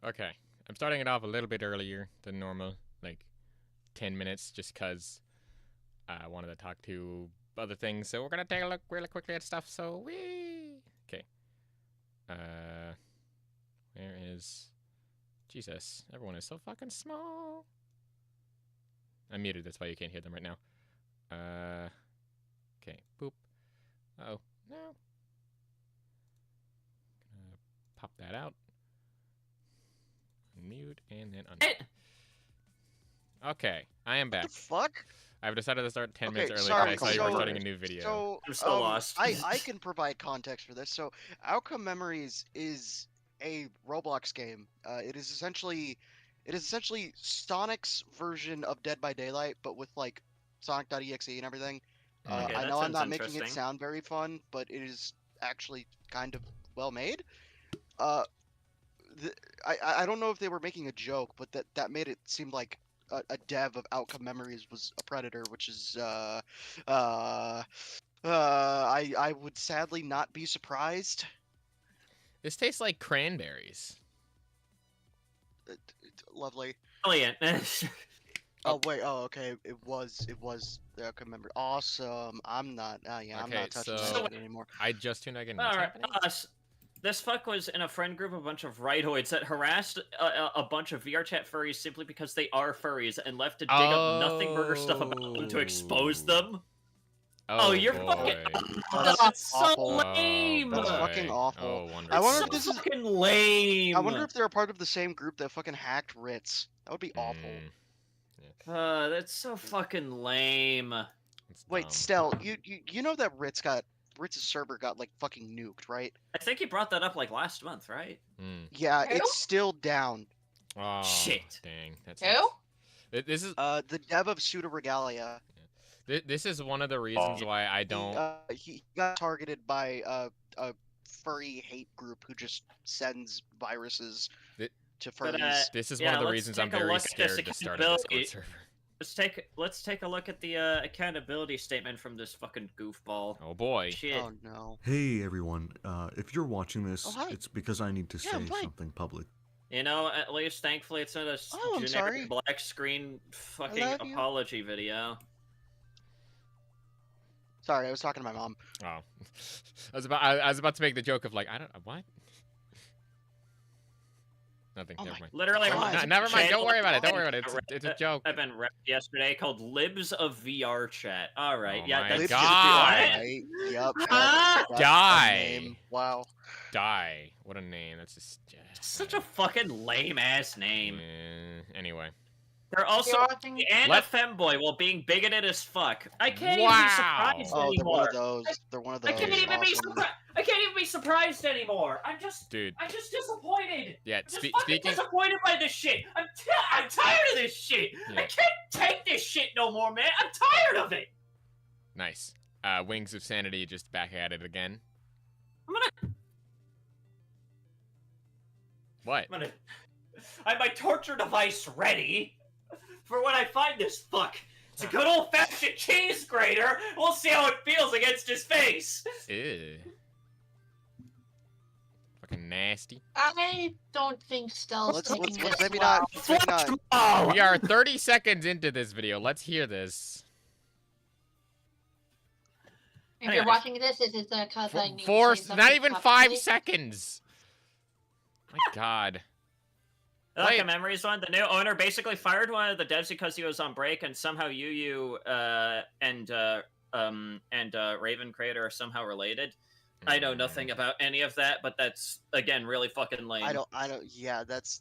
Okay. I'm starting it off a little bit earlier than normal, like 10 minutes, just because I wanted to talk to other things. So we're gonna take a look really quickly at stuff. So okay. Where is Jesus? Everyone is so fucking small. I'm muted. That's why you can't hear them right now. Okay. Boop. Oh no. Gonna pop that out. Mute and then unmute. Okay, I am back. What the fuck? I've decided to start 10 minutes early sorry, because I saw you were starting a new video. So, I'm so lost. I can provide context for this. So, Outcome Memories is a Roblox game. It is essentially Sonic's version of Dead by Daylight, but with like Sonic.exe and everything. Okay, I that know I'm sounds not making it interesting. sound very fun, but it is actually kind of well made. I don't know if they were making a joke, but that made it seem like a dev of Outcome Memories was a predator, which is I would sadly not be surprised. This tastes like cranberries. Lovely. Brilliant. Oh wait. Oh okay. It was the Outcome Memory. Awesome. I'm not. Yeah. I'm Okay, not touching so- that shit anymore. I just tuned again. What's Alright, happening? this fuck was in a friend group of a bunch of rightoids that harassed a bunch of VRChat furries simply because they are furries and left to dig up nothing burger stuff about them to expose them. Oh, you're boy. fucking. That's That's so awful. lame. That's boy. fucking awful. Oh, wonderful. I wonder so if this is. fucking lame. I wonder if they're a part of the same group that fucking hacked Ritz. That would be awful. That's so fucking lame. It's Wait, dumb. Stell, you know that Ritz's server got like fucking nuked, right? I think you brought that up like last month, right? Yeah, Who? it's still down. Oh, Shit. Dang. That's Who? This is The dev of Pseudo Regalia. this is one of the reasons why I don't. He got targeted by a furry hate group who just sends viruses Th- to But, furries. This is Yeah, one of the let's reasons I'm take a very look at this scared to start a Discord accountability. server. Let's take a look at the accountability statement from this fucking goofball. Oh boy. Shit. Oh no. Hey everyone, if you're watching this, Oh, hi. it's because I need to Yeah, say I'm fine. something public. You know, at least thankfully it's not a Oh, I'm generic sorry. black screen fucking love you. apology video. Sorry, I was talking to my mom. Oh, I was about to make the joke of like I don't what. Nothing. Oh Never my mind. Literally, God. I'm Never mind. Don't worry about it. Don't channel- worry about it. It's a joke. I've been read yesterday called Libs of VR Chat. All right, Oh yeah, my that's Lips God. is What? right. Yep. Ah! That's Die. a name. Wow. Die. What a name. That's just. Such a fucking lame ass name. Anyway. They're also You're watching- and Let- a femboy while being bigoted as fuck. I can't even Wow. be surprised Oh, they're one anymore. of those. They're one of I those. can't even be awesome. surprised. I can't even be surprised anymore. I'm just Dude. disappointed. Yeah. I'm just fucking Speaking. disappointed by this shit. I'm tired of this shit. Yeah. I can't take this shit no more, man. I'm tired of it. Nice. Wings of Sanity just back at it again. What? I have my torture device ready for when I find this fuck. It's a good old-fashioned cheese grater. We'll see how it feels against his face. Ew. Fucking nasty. I don't think Stell's Let's taking this maybe well. not. Maybe not. Oh, We are 30 seconds into this video. Let's hear this. If you're Anyways. watching this is because I need to Four, say not something even publicly. 5 seconds. My God. like Wait. a memories one. The new owner basically fired one of the devs because he was on break, and somehow and Raven Creator are somehow related. I know nothing about any of that, but that's again really fucking lame. I don't. Yeah, that's.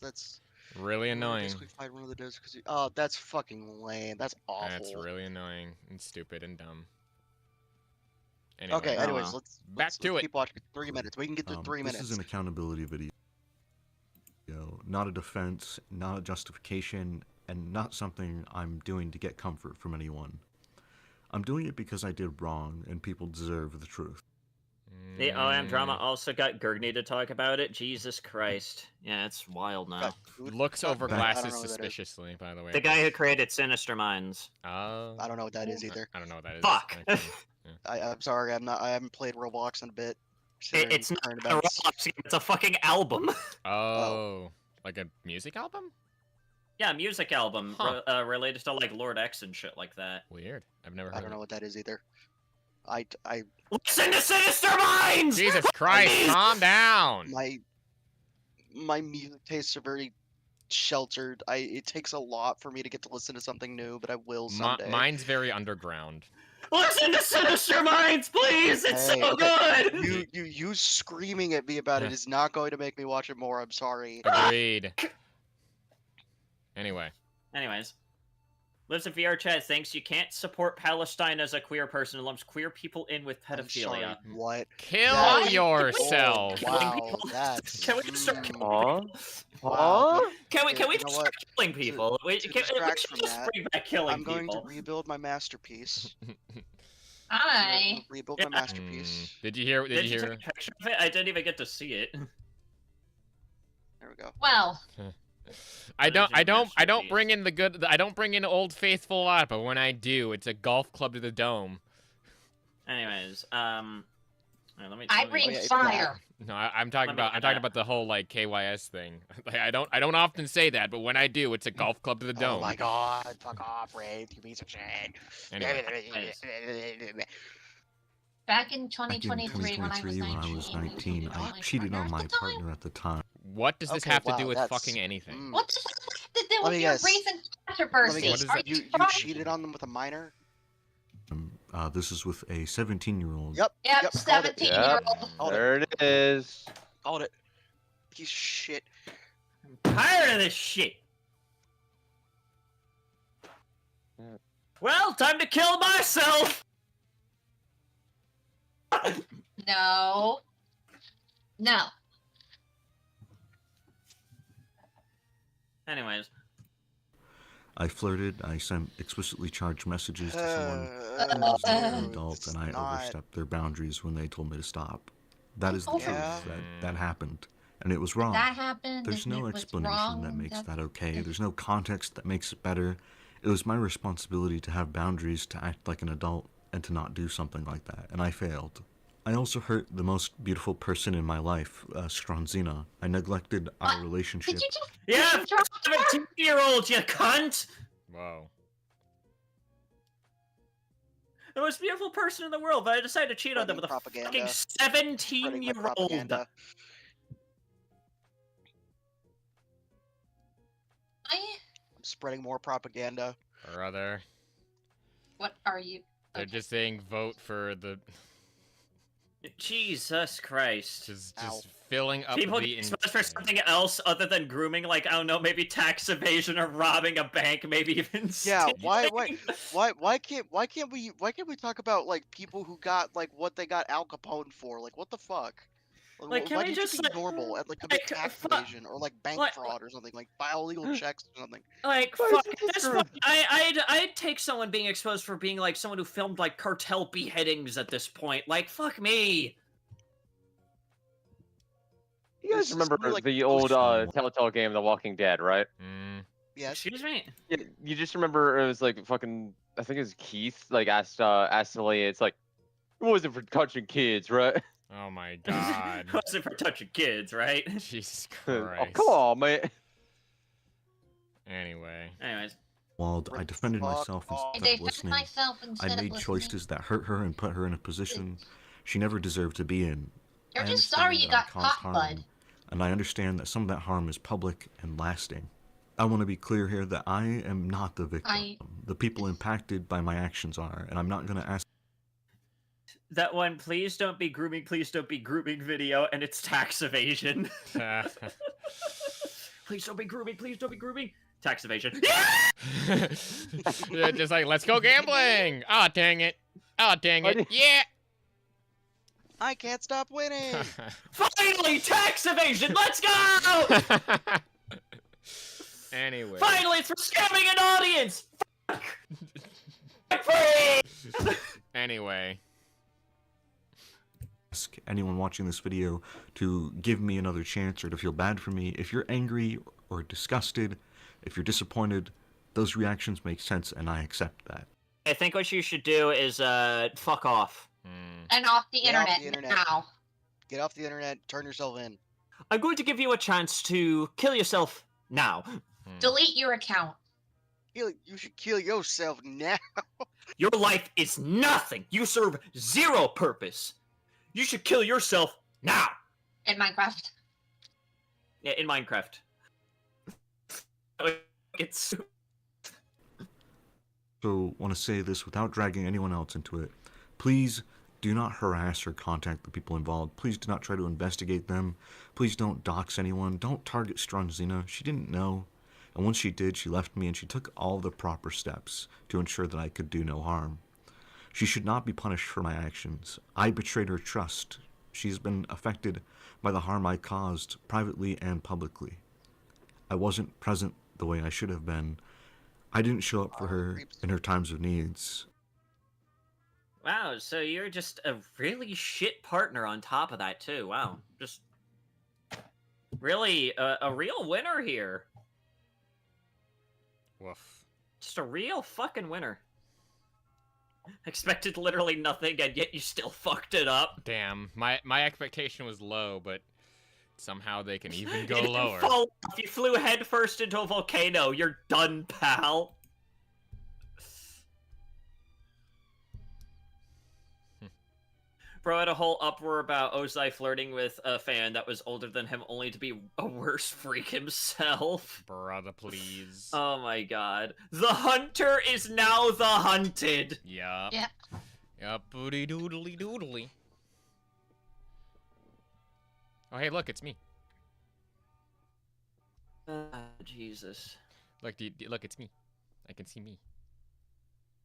Really annoying. Basically, fight one of the devs because. Oh, that's fucking lame. That's awful. That's really annoying and stupid and dumb. Anyway, Okay. Anyways, wow. Back to let's it. keep watching. 3 minutes. We can get to 3 minutes. This is an accountability video, not a defense, not a justification, and not something I'm doing to get comfort from anyone. I'm doing it because I did wrong, and people deserve the truth. The OM drama also got Gurgney to talk about it. Jesus Christ. Yeah, it's wild now. Looks over I don't glasses know what that is. suspiciously, by the way. The guy who created Sinister Minds. Oh. I don't know what that is either. I don't know what that is. Fuck. actually. I'm sorry. I haven't played Roblox in a bit. It's not Current a events. Roblox game, it's a fucking album. Oh. Like a music album? Yeah, music album Huh. related to like Lord X and shit like that. Weird. I've never heard I don't know what that is either. I Listen to Sinister Minds! Jesus Christ, calm down! my music tastes are very sheltered. It takes a lot for me to get to listen to something new, but I will someday. Mine's very underground. Listen to Sinister Minds, please! It's Hey, so okay. good! You screaming at me about it is not going to make me watch it more. I'm sorry. Agreed. Anyway. Anyways. Lives in VR chat thinks you can't support Palestine as a queer person and lumps queer people in with I'm sorry. pedophilia. What? Kill That- yourself! Oh, wow, Killing people? that's. Can we just start killing Huh? people? Wow. Can we You know just start killing people? We distract should from just that, bring back killing I'm going people. to rebuild my masterpiece. Hi. Rebuild Yeah. my masterpiece. Did you hear? Did you hear? take a picture of it? I didn't even get to see it. There we go. Well, I don't masterpiece. bring in the good. I don't bring in Old Faithful a lot, but when I do, it's a golf club to the dome. Anyways, let me. I let me- bring yeah, it's fire. No, I'm talking Let me about. I'm get talking that. about the whole like KYS thing. Like, I don't often say that, but when I do, it's a golf club to the dome. Oh my god, fuck off, Ray, you piece of shit. Anyway. Back in Back in 2023, when I was 19, I cheated on my partner at the time. What does this Okay, have to wow, do with that's- fucking anything? Mm. What does that have to do Let with me your guess. recent Let me controversy? guess, What is Are that? you you trying- cheated on them with a minor? This is with a 17-year-old. Yep. Yep, called it. 17-year-old. Hold it. There it is. Called it. Piece of shit. Tired of this shit. Well, time to kill myself. No. No. Anyways, I flirted. I sent explicitly charged messages to someone who was not an adult, and I overstepped their boundaries when they told me to stop. That is the truth. Yeah. That happened, and it was wrong. That happened. There's and no it was explanation wrong. that makes That's- that okay. There's no context that makes it better. It was my responsibility to have boundaries, to act like an adult, and to not do something like that, and I failed. I also hurt the most beautiful person in my life, Stronzina. I neglected our What? relationship. Did you just yeah, name drop her? 17-year-old, you cunt. Whoa. The most beautiful person in the world, but I decided to cheat on them with a Propaganda. fucking Spreading my 17-year-old. propaganda. I- I'm spreading more propaganda. Brother. What are you? They're Okay. just saying vote for the Jesus Christ. just Ow. filling up People the get exposed for something else other than grooming, like, I don't know, maybe tax evasion or robbing a bank, maybe even Yeah, why stealing. can't we talk about like people who got like what they got Al Capone for? Like what the fuck? Like, can why we do you just, think like- it's normal and like commit like, tax fuck- evasion or like bank like- fraud or something, like file illegal checks or something? Like, Why fuck, is at this this true? point, I'd take someone being exposed for being, like, someone who filmed, like, cartel beheadings at this point. Like, fuck me. You guys This is remember more like the post- old Telltale game, The Walking Dead, right? Yes. Excuse me? Yeah, you just remember it was like fucking. I think it was Keith. Like asked Leia, it's like, it wasn't for touching kids, right? Oh my god. Wasn't for touching kids, right? Jesus Oh Christ. come on, man. Anyway. Anyways. While I defended Fuck myself off. I instead of defended listening, myself I instead made of listening. choices that hurt her and put her in a position she never deserved to be in. You're I just understand sorry you that I got caused caught, harm, bud. and I understand that some of that harm is public and lasting. I want to be clear here that I am not the victim. The people impacted by my actions are, and I'm not going to ask. That one, please don't be grooming video, and it's tax evasion. Please don't be grooming. Tax evasion. Yeah, just like, let's go gambling. Oh, dang it. Oh, dang it. Yeah. I can't stop winning. Finally, tax evasion. Let's go. Anyway. Finally, it's for scamming an audience. Fuck. Free. Anyway. Ask anyone watching this video to give me another chance or to feel bad for me. If you're angry or disgusted, if you're disappointed, those reactions make sense and I accept that. I think what you should do is fuck off. Hmm. And off the Get off internet, the internet. now. Get off the internet. Turn yourself in. I'm going to give you a chance to kill yourself now. Delete your account. You should kill yourself now. Your life is nothing. You serve zero purpose. You should kill yourself now. In Minecraft. Yeah, in Minecraft. It's So, want to say this without dragging anyone else into it. Please do not harass or contact the people involved. Please do not try to investigate them. Please don't dox anyone. Don't target Strunzina. She didn't know. And once she did, she left me and she took all the proper steps to ensure that I could do no harm. She should not be punished for my actions. I betrayed her trust. She's been affected by the harm I caused, privately and publicly. I wasn't present the way I should have been. I didn't show up for her in her times of needs. wow. So you're just a really shit partner on top of that too. Wow, just really a real winner here. Woof. Just a real fucking winner. Expected literally nothing, and yet you still fucked it up. Damn. My expectation was low, but somehow they can even You go didn't lower. fall off. You flew headfirst into a volcano. You're done, pal. Bro had a whole uproar about Ozai flirting with a fan that was older than him, only to be a worse freak himself. Brother, please. Oh my god. The hunter is now the hunted! Yup. Yeah. Yup, booty doodly doodly. Oh, hey, look, it's me. Jesus. Look, look, it's me. I can see me.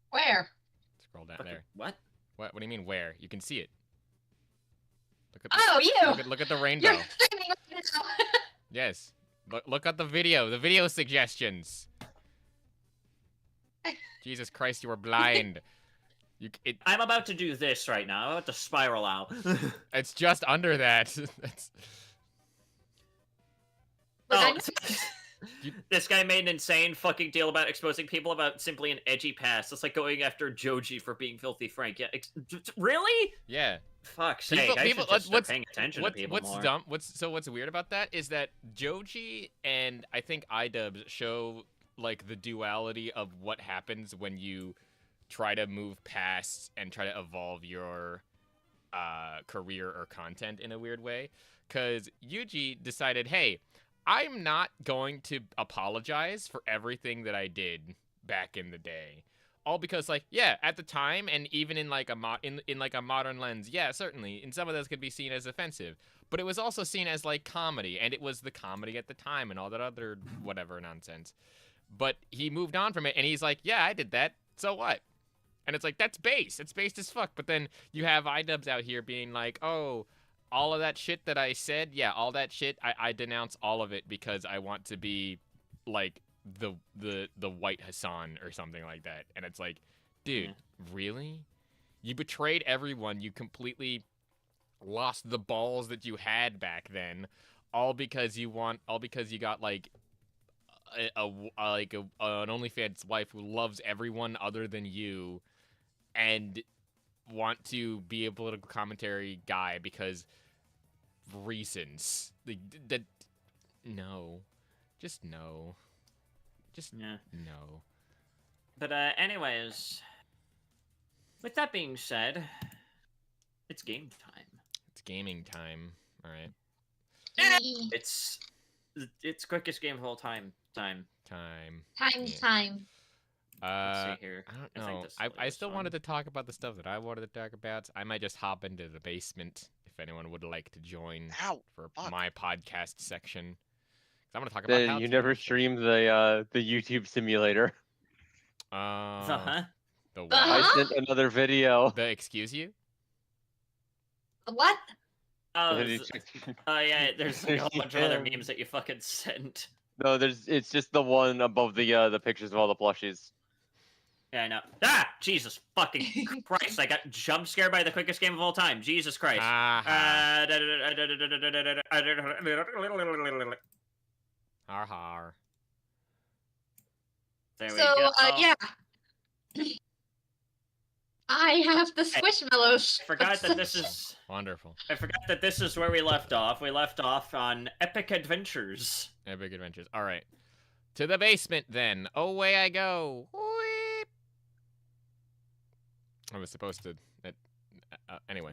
Where? Scroll down Fucking- there. What? What do you mean, where? You can see it. Look at Oh, you! look at the rainbow. You're streaming right now. Yes. Look at the video suggestions. Jesus Christ, you were blind. I'm about to do this right now. I'm about to spiral out. It's just under that. Look, I Oh, know- this guy made an insane fucking deal about exposing people about simply an edgy past. It's like going after Joji for being filthy Frank. Yeah, really? Yeah. Fuck's sake! I should just start paying attention to people what's more. dumb? What's weird about that is that Joji and I think iDubbbz show like the duality of what happens when you try to move past and try to evolve your career or content in a weird way. Because Yuji decided, hey, I'm not going to apologize for everything that I did back in the day. All because, like, yeah, at the time, and even in like a in like a modern lens, yeah, certainly, and some of those could be seen as offensive, but it was also seen as like comedy, and it was the comedy at the time, and all that other whatever nonsense. But he moved on from it, and he's like, yeah, I did that, so what? And it's like, that's base, it's based as fuck. But then you have iDubbbz out here being like, oh, all of that shit that I said, yeah, all that shit, I denounce all of it because I want to be like the white Hassan or something like that. And it's like, dude, really? You betrayed everyone. You completely lost the balls that you had back then, all because you got like an OnlyFans wife who loves everyone other than you, and want to be a political commentary guy because reasons. That no, just no. Just Yeah. no. But anyways, with that being said, it's game time. It's gaming time. All right. It's quickest game of all time. Time. Time, Yeah. time. Let's see here. I don't I think know. this is I this still one. wanted to talk about the stuff that I wanted to talk about. I might just hop into the basement if anyone would like to join Ow. for fuck. my podcast section. 'Cause I'm gonna talk about how You to- never streamed the YouTube simulator. Huh? The what? Uh-huh. I sent another video. The excuse you? What? Oh, Did you s- check- yeah. There's like, a whole bunch of other Yeah. memes that you fucking sent. No, it's just the one above the pictures of all the plushies. Yeah, I know. Ah, Jesus fucking Christ! I got jump scared by the quickest game of all time. Jesus Christ. Ah, har har. There we So, go. yeah. I have the Squishmallows. I forgot that this is. Wonderful. I forgot that this is where we left off. We left off on Epic Adventures. Epic Adventures. All right. To the basement, then. Away I go. Wheep. I was supposed to... anyway.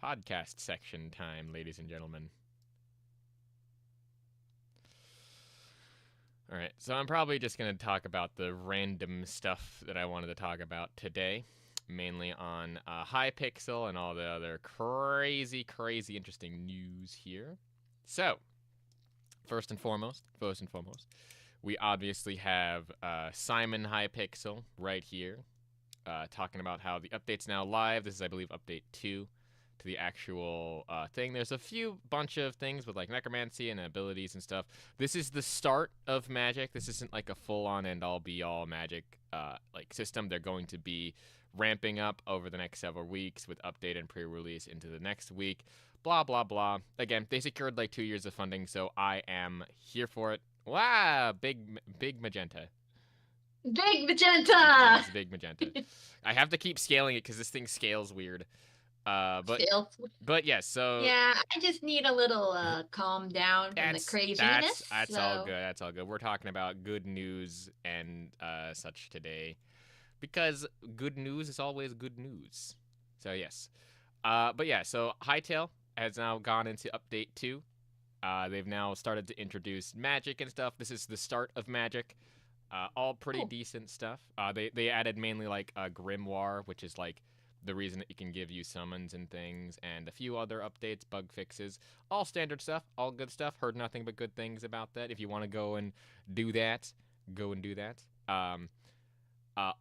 Podcast section time, ladies and gentlemen. All right, so I'm probably just going to talk about the random stuff that I wanted to talk about today, mainly on Hypixel and all the other crazy interesting news here. So, first and foremost, we obviously have Simon Hypixel right here, talking about how the update's now live. This is, I believe, update 2 to the actual thing. There's a bunch of things with like necromancy and abilities and stuff. This is the start of Magic. This isn't like a full-on end-all be-all Magic like system. They're going to be ramping up over the next several weeks with update and pre-release into the next week. Blah blah blah. Again, they secured like 2 years of funding, so I am here for it. Wow, big magenta. Big magenta. Yes, big magenta. I have to keep scaling it because this thing scales weird. But yes, so yeah, I just need a little calm down from the craziness. That's all good. That's all good. We're talking about good news and such today, because good news is always good news. So yes, but yeah, so Hytale has now gone into update 2. They've now started to introduce magic and stuff. This is the start of magic. All pretty decent stuff. They added mainly like a grimoire, which is like the reason that it can give you summons and things, and a few other updates, bug fixes, all standard stuff, all good stuff. Heard nothing but good things about that. If you want to go and do that, go and do that.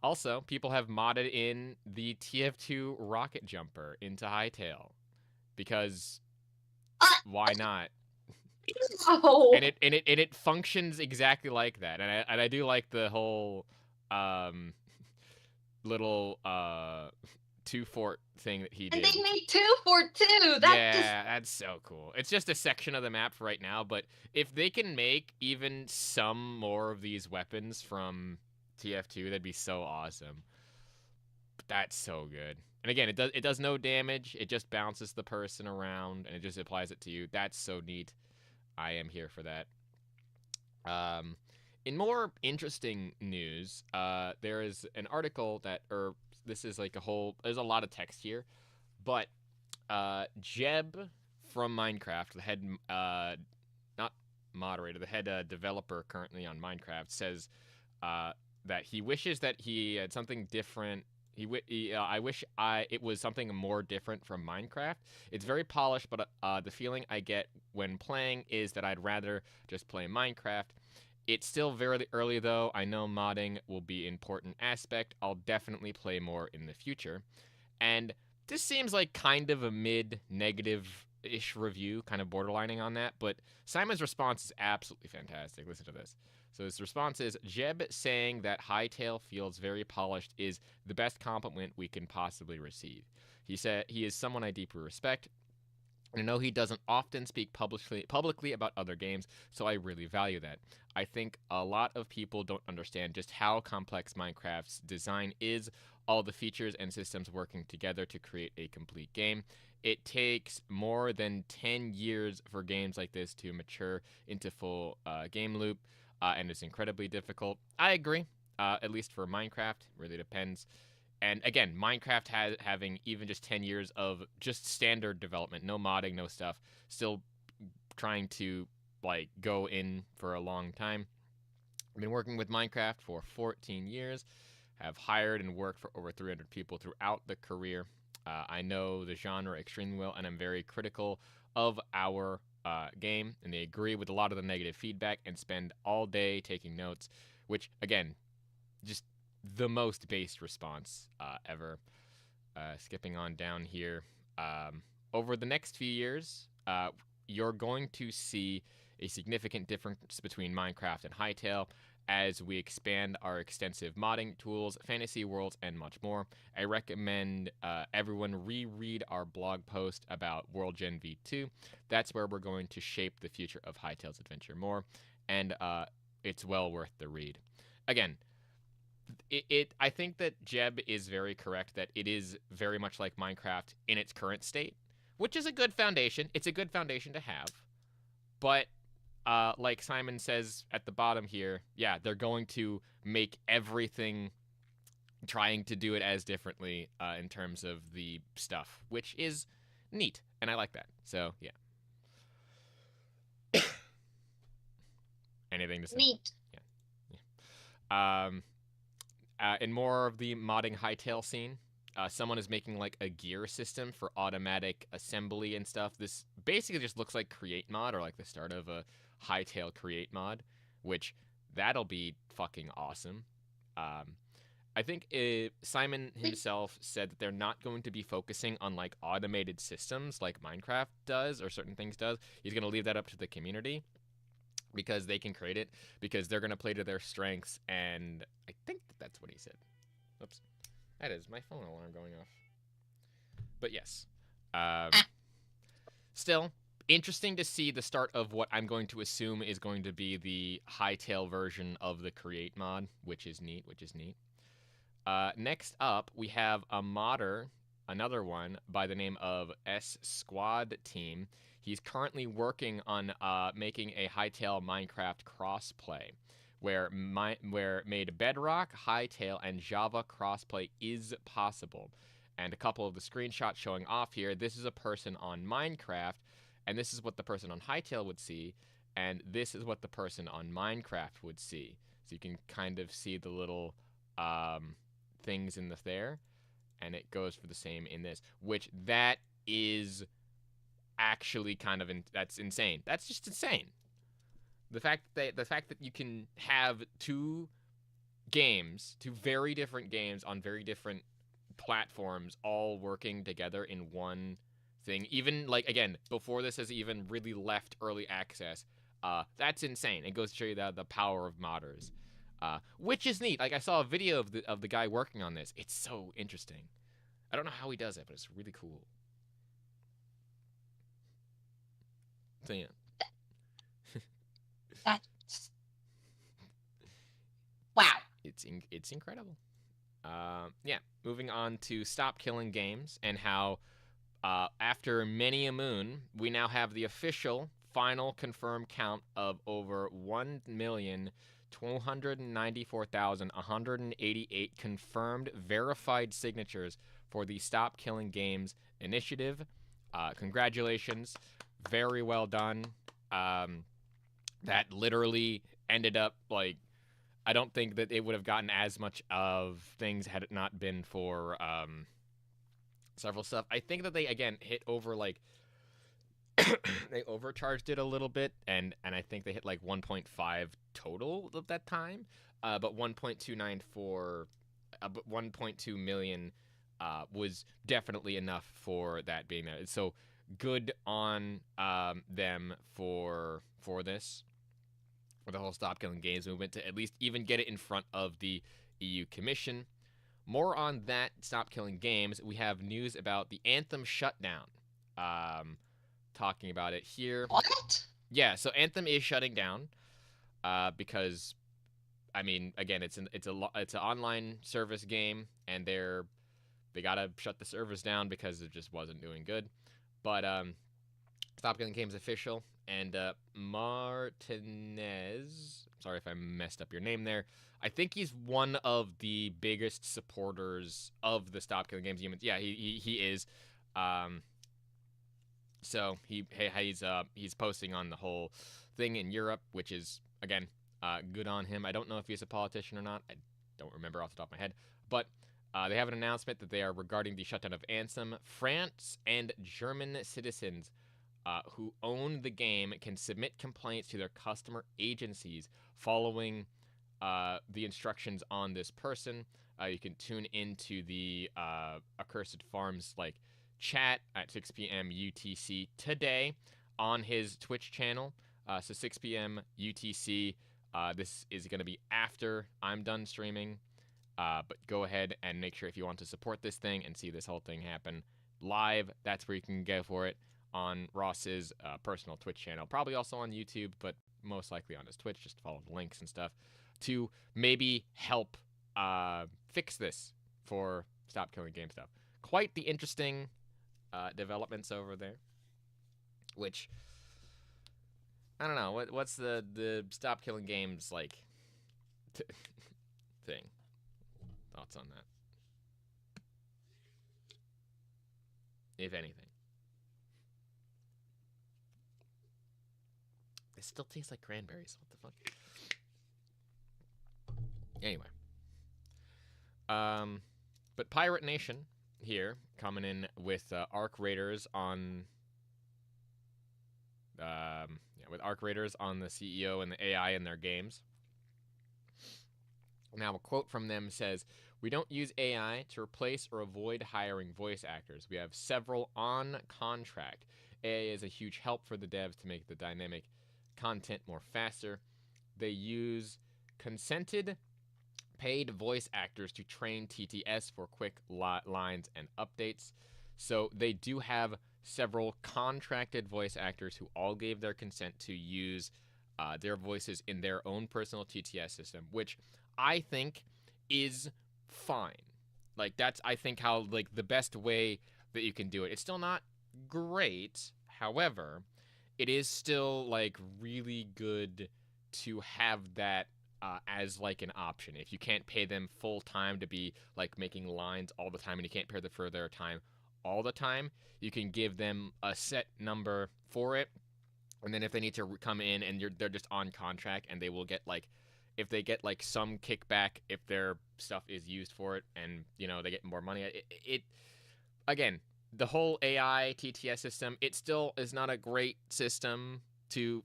Also, people have modded in the TF2 rocket jumper into Hytale, because why not? Oh. And it functions exactly like that, and I do like the whole little 2-fort thing that he did. And they made 2 for 2. That's so cool. It's just a section of the map for right now, but if they can make even some more of these weapons from TF2, that'd be so awesome. But that's so good. And again, it does no damage. It just bounces the person around, and it just applies it to you. That's so neat. I am here for that. In more interesting news, there is an article that, this is like there's a lot of text here, but Jeb from Minecraft, the head, not moderator, the head developer currently on Minecraft, says that he wishes that he had something different. I wish it was something more different from Minecraft. It's very polished, but the feeling I get when playing is that I'd rather just play Minecraft. It's still very early, though. I know modding will be an important aspect. I'll definitely play more in the future. And this seems like kind of a mid-negative-ish review, kind of borderlining on that, but Simon's response is absolutely fantastic. Listen to this. So his response is, Jeb saying that Hytale feels very polished is the best compliment we can possibly receive. He said he is someone I deeply respect. I know he doesn't often speak publicly about other games, so I really value that. I think a lot of people don't understand just how complex Minecraft's design is, all the features and systems working together to create a complete game. It takes more than 10 years for games like this to mature into full game loop, and it's incredibly difficult. I agree, at least for Minecraft, really depends. And again, Minecraft having even just 10 years of just standard development, no modding, no stuff, still trying to like go in for a long time. I've been working with Minecraft for 14 years, have hired and worked for over 300 people throughout the career. I know the genre extremely well, and I'm very critical of our game, and they agree with a lot of the negative feedback and spend all day taking notes, which again, just the most based response ever. Skipping on down here, over the next few years, you're going to see a significant difference between Minecraft and Hytale as we expand our extensive modding tools, fantasy worlds, and much more. I recommend everyone reread our blog post about World Gen V2. That's where we're going to shape the future of Hytale's adventure more, and it's well worth the read. Again, I think that Jeb is very correct that it is very much like Minecraft in its current state, which is a good foundation. It's a good foundation to have. But like Simon says at the bottom here, yeah, they're going to make everything trying to do it as differently in terms of the stuff, which is neat, and I like that. So, yeah. Anything to say? Neat. In more of the modding Hytale scene, someone is making like a gear system for automatic assembly and stuff. This basically just looks like Create Mod or like the start of a Hytale Create Mod, which that'll be fucking awesome. I think Simon himself said that they're not going to be focusing on like automated systems like Minecraft does or certain things does. He's going to leave that up to the community because they can create it, because they're going to play to their strengths, and I think that's what he said. Oops. That is my phone alarm going off. But yes. Still, interesting to see the start of what I'm going to assume is going to be the Hytale version of the Create mod, which is neat, Next up, we have a modder, another one, by the name of S Squad Team. He's currently working on making a Hytale Minecraft crossplay, where made Bedrock, Hytale, and Java crossplay is possible. And a couple of the screenshots showing off here, this is a person on Minecraft, and this is what the person on Hytale would see, and this is what the person on Minecraft would see. So you can kind of see the little things in there, and it goes for the same in this, which that is actually kind of that's insane. That's just insane. The fact that you can have two very different games on very different platforms all working together in one thing, even like again before this has even really left early access, that's insane. It goes to show you the power of modders, which is neat. Like I saw a video of the guy working on this. It's so interesting. I don't know how he does it, but it's really cool. So yeah. That's wow. It's incredible. Yeah. Moving on to Stop Killing Games and how after many a moon, we now have the official final confirmed count of over 1,294,188 confirmed verified signatures for the Stop Killing Games initiative. Congratulations. Very well done. That literally ended up like, I don't think that it would have gotten as much of things had it not been for several stuff. I think that they again hit over like they overcharged it a little bit, and I think they hit like 1.5 total at that time, but 1.2 million was definitely enough for that being there. So good on them for this, for the whole Stop Killing Games movement, to at least even get it in front of the EU Commission. More on that Stop Killing Games. We have news about the Anthem shutdown. Talking about it here. What? Yeah, so Anthem is shutting down because, I mean, again, it's an online service game, and they gotta shut the servers down because it just wasn't doing good. But Stop Killing Games official, and Martinez, sorry if I messed up your name there, I think he's one of the biggest supporters of the Stop Killing Games humans. Yeah, he is. So he's posting on the whole thing in Europe, which is again good on him. I don't know if he's a politician or not. I don't remember off the top of my head, but they have an announcement that they are regarding the shutdown of Anthem. France and German citizens who own the game can submit complaints to their customer agencies following the instructions on this person. You can tune into the Accursed Farms chat at 6 p.m. UTC today on his Twitch channel. So 6 p.m. UTC. This is going to be after I'm done streaming. But go ahead and make sure if you want to support this thing and see this whole thing happen live, that's where you can go for it, on Ross's personal Twitch channel. Probably also on YouTube, but most likely on his Twitch. Just follow the links and stuff to maybe help fix this for Stop Killing Game stuff. Quite the interesting developments over there. Which I don't know. What's the Stop Killing Games like thing? Thoughts on that? If anything. It still tastes like cranberries. What the fuck? Anyway. But Pirate Nation here coming in with Arc Raiders on with Arc Raiders on the CEO and the AI in their games. Now, a quote from them says, "We don't use AI to replace or avoid hiring voice actors. We have several on contract. AI is a huge help for the devs to make the dynamic content more faster. They use consented paid voice actors to train TTS for quick lines and updates. So they do have several contracted voice actors who all gave their consent to use their voices in their own personal TTS system, which I think is fine. Like, that's, I think, how, like, the best way that you can do it. It's still not great. However, it is still, like, really good to have that as, like, an option. If you can't pay them full time to be, like, making lines all the time and you can't pay them for their time all the time, you can give them a set number for it. And then if they need to come in and they're just on contract, and they will get, like, if they get, like, some kickback if their stuff is used for it, and, you know, they get more money, it again, the whole AI TTS system, it still is not a great system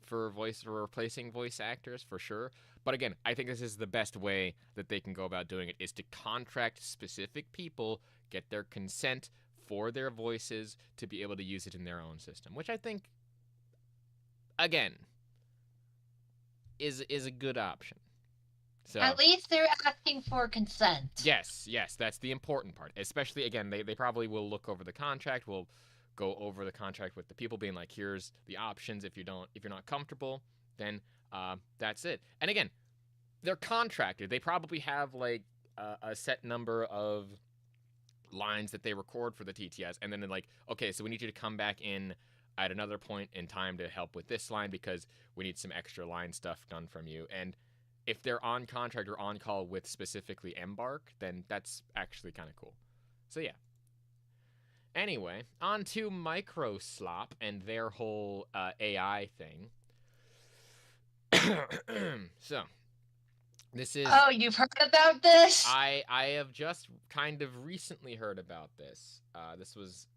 for replacing voice actors, for sure. But again, I think this is the best way that they can go about doing it, is to contract specific people, get their consent for their voices to be able to use it in their own system, which I think, again, is a good option. So At least they're asking for consent. yes, that's the important part. Especially, again, they probably will look over the contract, will go over the contract with the people, being like, here's the options. If you're not comfortable, then that's it. And again, they're contracted. They probably have, like, a set number of lines that they record for the TTS, and then they're like, okay, so we need you to come back in at another point in time to help with this line because we need some extra line stuff done from you. And if they're on contract or on call with specifically Embark, then that's actually kind of cool. So yeah. Anyway, on to Microslop and their whole AI thing. So, this is... Oh, you've heard about this? I have just kind of recently heard about this. This was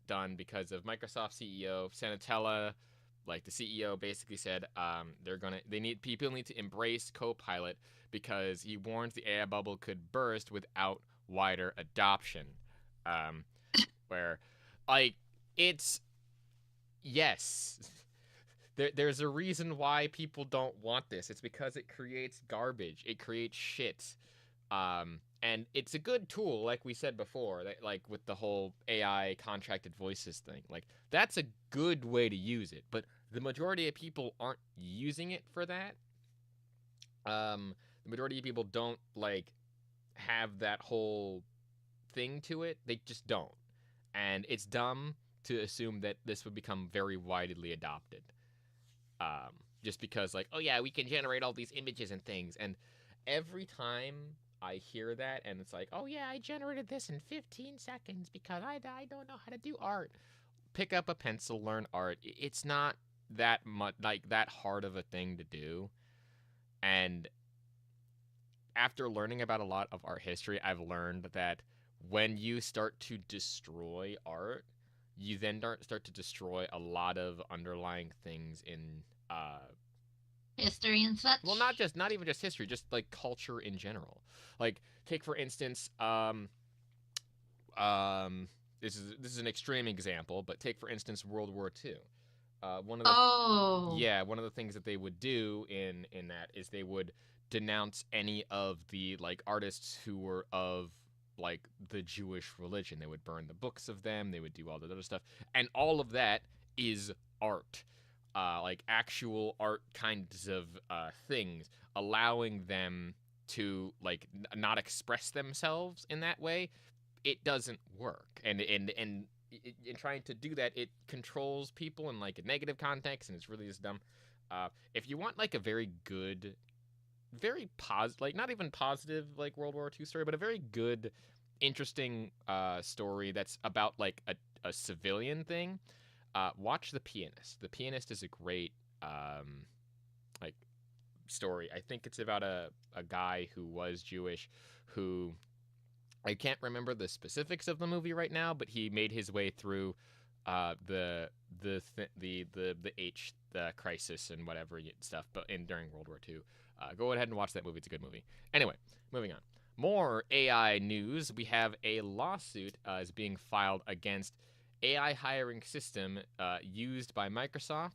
done because of Microsoft CEO Sanatella. Like, the CEO basically said people need to embrace Copilot because he warns the AI bubble could burst without wider adoption. Where, like, it's... Yes. There's a reason why people don't want this. It's because it creates garbage. It creates shit. And it's a good tool, like we said before, that, like, with the whole AI contracted voices thing. Like, that's a good way to use it. But the majority of people aren't using it for that. The majority of people don't, like, have that whole thing to it. They just don't. And it's dumb to assume that this would become very widely adopted. Just because, like, oh yeah, we can generate all these images and things. And every time I hear that, and it's like, oh yeah, I generated this in 15 seconds because I don't know how to do art. Pick up a pencil, learn art. It's not that much, like, that hard of a thing to do. And after learning about a lot of art history, I've learned that when you start to destroy art, you then start to destroy a lot of underlying things in History and such? well, not even just history, just, like, culture in general. Like, take for instance, this is an extreme example, but take for instance World War II. One of the things that they would do in that is they would denounce any of the, like, artists who were of, like, the Jewish religion. They would burn the books of them. They would do all that other stuff, and all of that is art, like actual art kinds of things, allowing them to like not express themselves in that way, it doesn't work. And in trying to do that, it controls people in like a negative context, and it's really just dumb. If you want like a very good, very positive, like not even positive like World War II story, but a very good, interesting story that's about like a civilian thing, watch The Pianist. The Pianist is a great like story. I think it's about a guy who was Jewish, who I can't remember the specifics of the movie right now, but he made his way through the crisis and whatever stuff, but during World War II. Go ahead and watch that movie. It's a good movie. Anyway, moving on. More AI news. We have a lawsuit is being filed against AI hiring system used by Microsoft,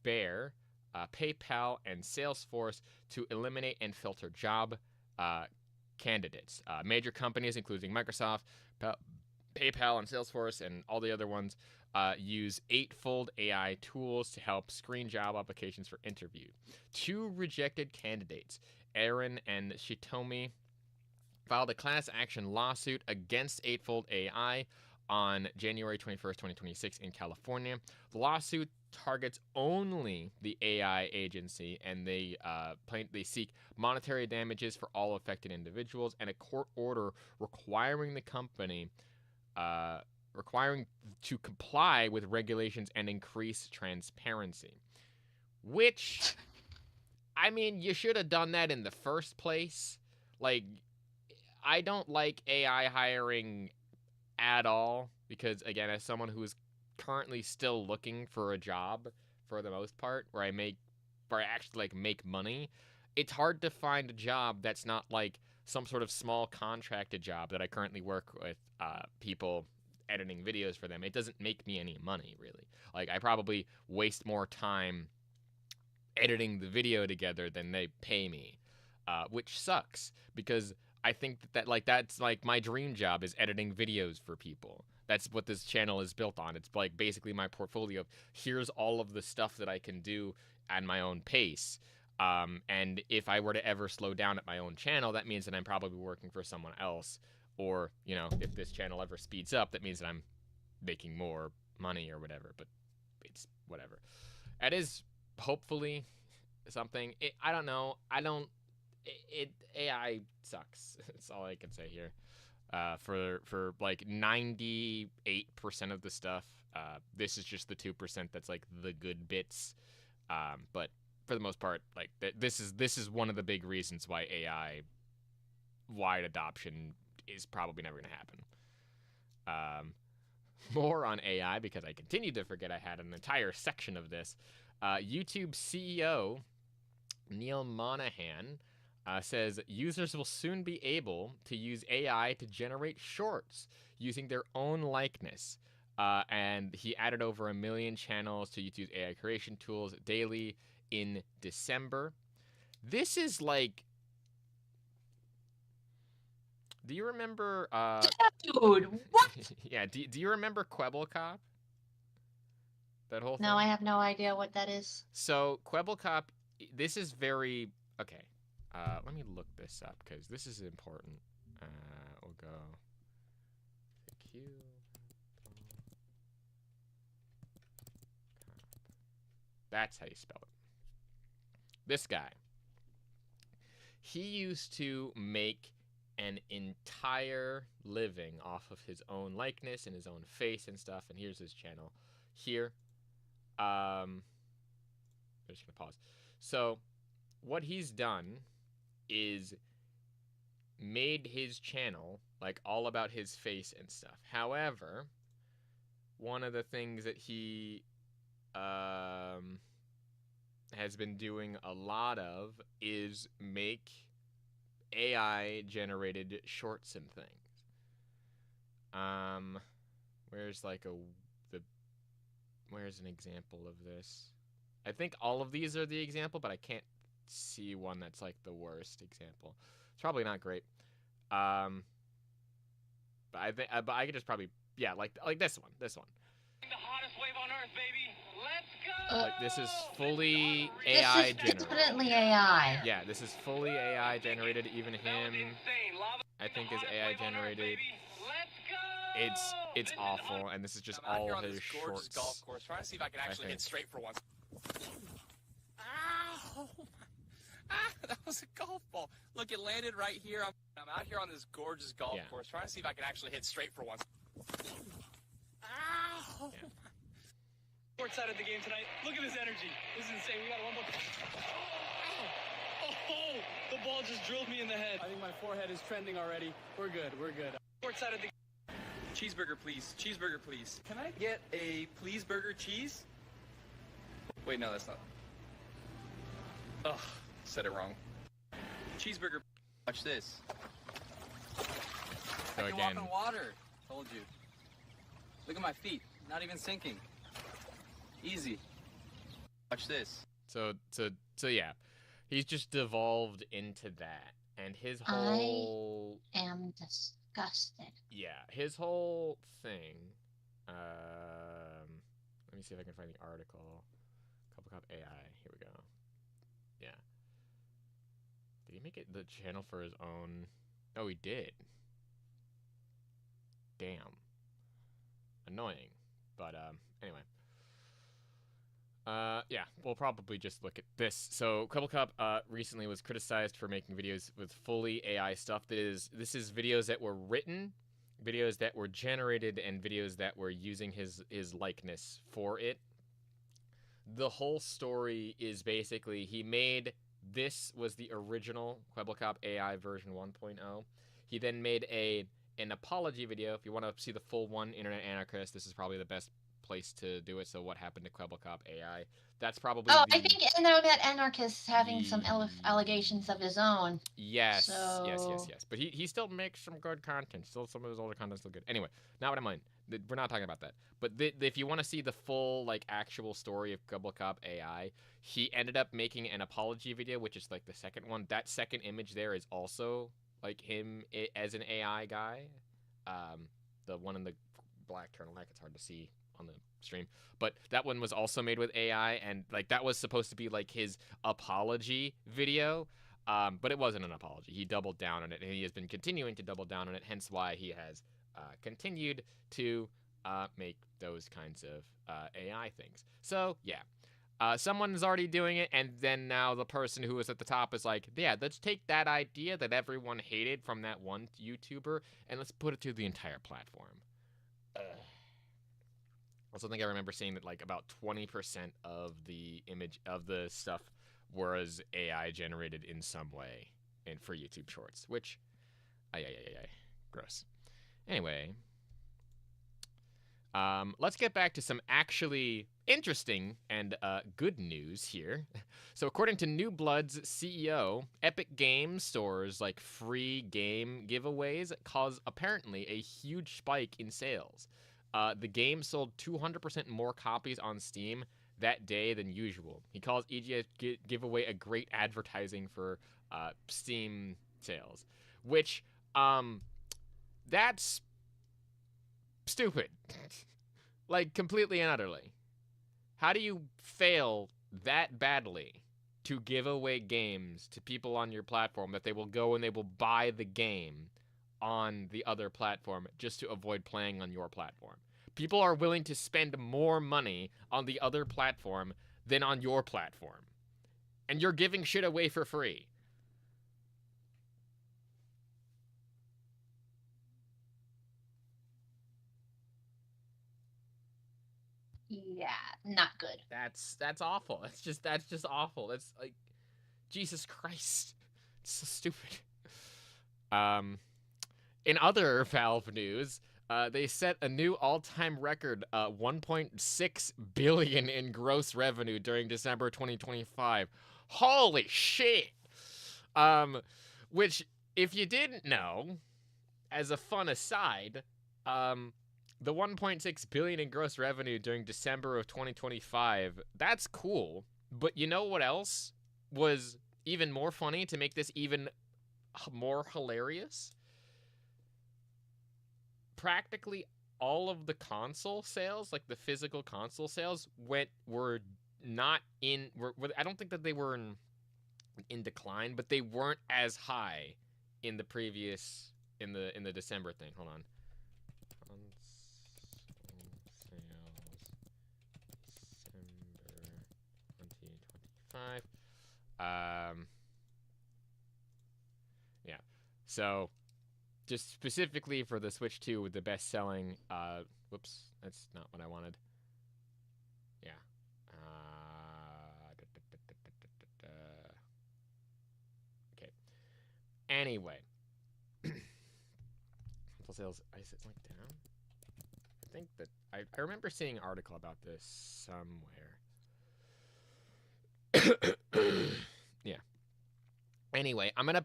Bear, PayPal, and Salesforce to eliminate and filter job candidates. Major companies, including Microsoft, PayPal, and Salesforce, and all the other ones, use eightfold AI tools to help screen job applications for interview. 2 rejected candidates, Aaron and Shitomi, filed a class action lawsuit against Eightfold AI on January 21st, 2026 in California. The lawsuit targets only the AI agency, and they seek monetary damages for all affected individuals and a court order requiring the company to comply with regulations and increase transparency. Which, I mean, you should have done that in the first place. Like, I don't like AI hiring at all because, again, as someone who is currently still looking for a job for the most part, where I actually like make money, it's hard to find a job that's not like some sort of small contracted job that I currently work with people editing videos for them. It doesn't make me any money, really. Like, I probably waste more time editing the video together than they pay me, which sucks because I think that's like my dream job is editing videos for people. That's what this channel is built on. It's like basically my portfolio of here's all of the stuff that I can do at my own pace. And if I were to ever slow down at my own channel, that means that I'm probably working for someone else. Or, you know, if this channel ever speeds up, that means that I'm making more money or whatever. But it's whatever. It is hopefully something. I don't know. AI sucks. That's all I can say here. For like 98% of the stuff, this is just the 2% that's like the good bits. But for the most part, like this is one of the big reasons why AI wide adoption is probably never going to happen. More on AI, because I continue to forget I had an entire section of this. YouTube CEO Neil Monahan says users will soon be able to use AI to generate shorts using their own likeness. And he added over 1 million channels to YouTube's AI creation tools daily in December. This is like... Do you remember... Dude, what? Yeah, do you remember Kwebbelkop? That whole thing? No, I have no idea what that is. So, Kwebbelkop, this is very... Okay. Let me look this up, because this is important. We'll go... Q... That's how you spell it. This guy. He used to make an entire living off of his own likeness and his own face and stuff. And here's his channel here. I'm just gonna pause. So what he's done is made his channel like all about his face and stuff. However, one of the things that he has been doing a lot of is make AI generated shorts and things. Where's like where's an example of this? I think all of these are the example, but I can't see one that's like the worst example. It's probably not great. But I think, but I could just probably, yeah, like this one. The hottest Like, this is fully AI This is generated. definitely AI. Yeah, this is fully AI generated. Even him, I think, is AI generated. It's awful, and this is just all his shorts. Golf course, trying to see if I can actually hit straight for once. Ow! Ah, that was a golf ball. Look, it landed right here. I'm out here on this gorgeous golf course, trying to see if I can actually hit straight for once. Ow! Yeah. Court side of the game tonight. Look at this energy. This is insane. We got one more. Oh, the ball just drilled me in the head. I think my forehead is trending already. We're good. We're good. Court side of the cheeseburger, please. Cheeseburger, please. Can I get a please burger cheese? Wait, no, that's not. Ugh, said it wrong. Cheeseburger. Watch this. Go I can again. walk on water. Told you. Look at my feet. Not even sinking. Easy. Watch this. So yeah, he's just devolved into that, and his whole Am disgusted. his whole thing. Let me see if I can find the article. Couple AI. Here we go. Yeah. Did he make it the channel for his own? Oh, he did. Damn. Annoying, but anyway. Yeah, we'll probably just look at this. So, Couple Cup recently was criticized for making videos with fully AI stuff. This is videos that were written, videos that were generated, and videos that were using his likeness for it. The whole story is basically this was the original Kwebbelkop AI version 1.0. He then made an apology video. If you want to see the full one, Internet Anarchist, this is probably the best place to do it. So what happened to Kwebbelkop AI? That's probably I think Internet Anarchist is having some allegations of his own. Yes. So- But he still makes some good content. Still, some of his older content's still good. Anyway, not what I mind. We're not talking about that. But if you want to see the full, like, actual story of Kwebbelkop AI, he ended up making an apology video, which is, like, the second one. That second image there is also, like, him as an AI guy. The one in the black turtleneck, it's hard to see on the stream, but that one was also made with AI, and like that was supposed to be like his apology video, but it wasn't an apology. He doubled down on it, and he has been continuing to double down on it, hence why he has continued to make those kinds of AI things. So yeah, someone's already doing it, and then now the person who was at the top is like, yeah, let's take that idea that everyone hated from that one YouTuber and let's put it to the entire platform. Also think I remember seeing that like about 20% of the image of the stuff was AI generated in some way and for YouTube Shorts, which, gross. Anyway, let's get back to some actually interesting and good news here. So according to New Blood's CEO, Epic Games stores like free game giveaways cause apparently a huge spike in sales. The game sold 200% more copies on Steam that day than usual. He calls EGA giveaway a great advertising for Steam sales, which, that's stupid. Like, completely and utterly. How do you fail that badly to give away games to people on your platform that they will go and they will buy the game on the other platform just to avoid playing on your platform? People are willing to spend more money on the other platform than on your platform. And you're giving shit away for free. Yeah, not good. That's awful. That's just awful. That's like, Jesus Christ. It's so stupid. In other Valve news, they set a new all-time record, 1.6 billion in gross revenue during December 2025. Holy shit! Which, if you didn't know, as a fun aside, the 1.6 billion in gross revenue during December of 2025, that's cool. But you know what else was even more funny to make this even more hilarious? Practically all of the console sales, like the physical console sales, were not in. I don't think that they were in decline, but they weren't as high in the previous in the December thing. Hold on. Console sales December 2025. Yeah. So, just specifically for the Switch 2 with the best selling, whoops, that's not what I wanted. Yeah. Okay. Anyway. Sales, it's like down. I think that I remember seeing an article about this somewhere. Yeah. Anyway, I'm gonna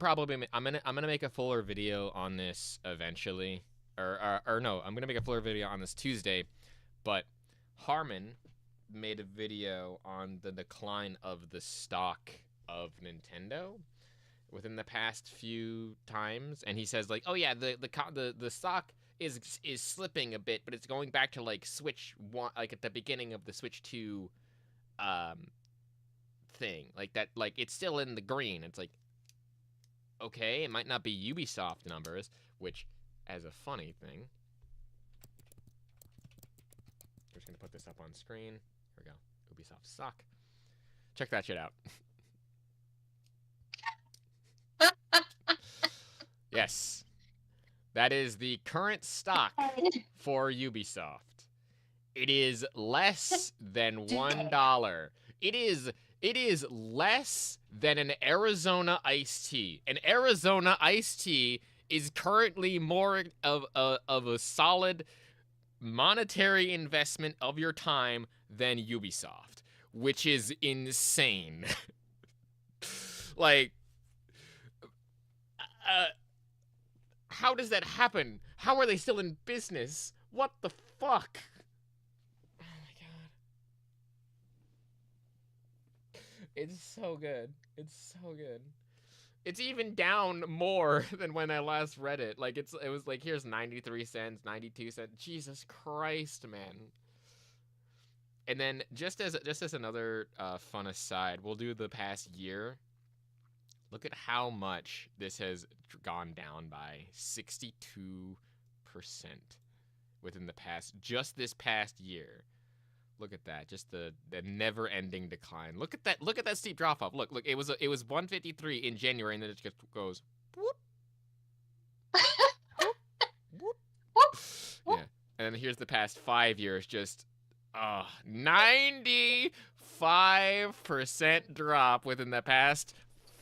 make a fuller video on this eventually, or no, I'm gonna make a fuller video on this Tuesday. But Harmon made a video on the decline of the stock of Nintendo within the past few times, and he says like, oh yeah, the stock is slipping a bit, but it's going back to like Switch 1, like at the beginning of the Switch 2 thing, like that, like it's still in the green. It's like, okay, it might not be Ubisoft numbers, which, as a funny thing, I'm just gonna put this up on screen. Here we go. Ubisoft suck. Check that shit out. Yes, that is the current stock for Ubisoft. It is less than $1. It is less than an Arizona iced tea. An Arizona iced tea is currently more of a solid monetary investment of your time than Ubisoft, which is insane. Like, how does that happen? How are they still in business? What the fuck? Oh my god. It's so good. It's so good. It's even down more than when I last read it. Like it was like, here's 93 cents, 92 cents. Jesus Christ, man. And then just as another fun aside, we'll do the past year. Look at how much this has gone down by 62% within this past year. Look at that, just the never-ending decline. Look at that steep drop off. Look, it was 153 in January, and then it just goes whoop, whoop, whoop, whoop. Yeah, and then here's the past 5 years, just 95% drop within the past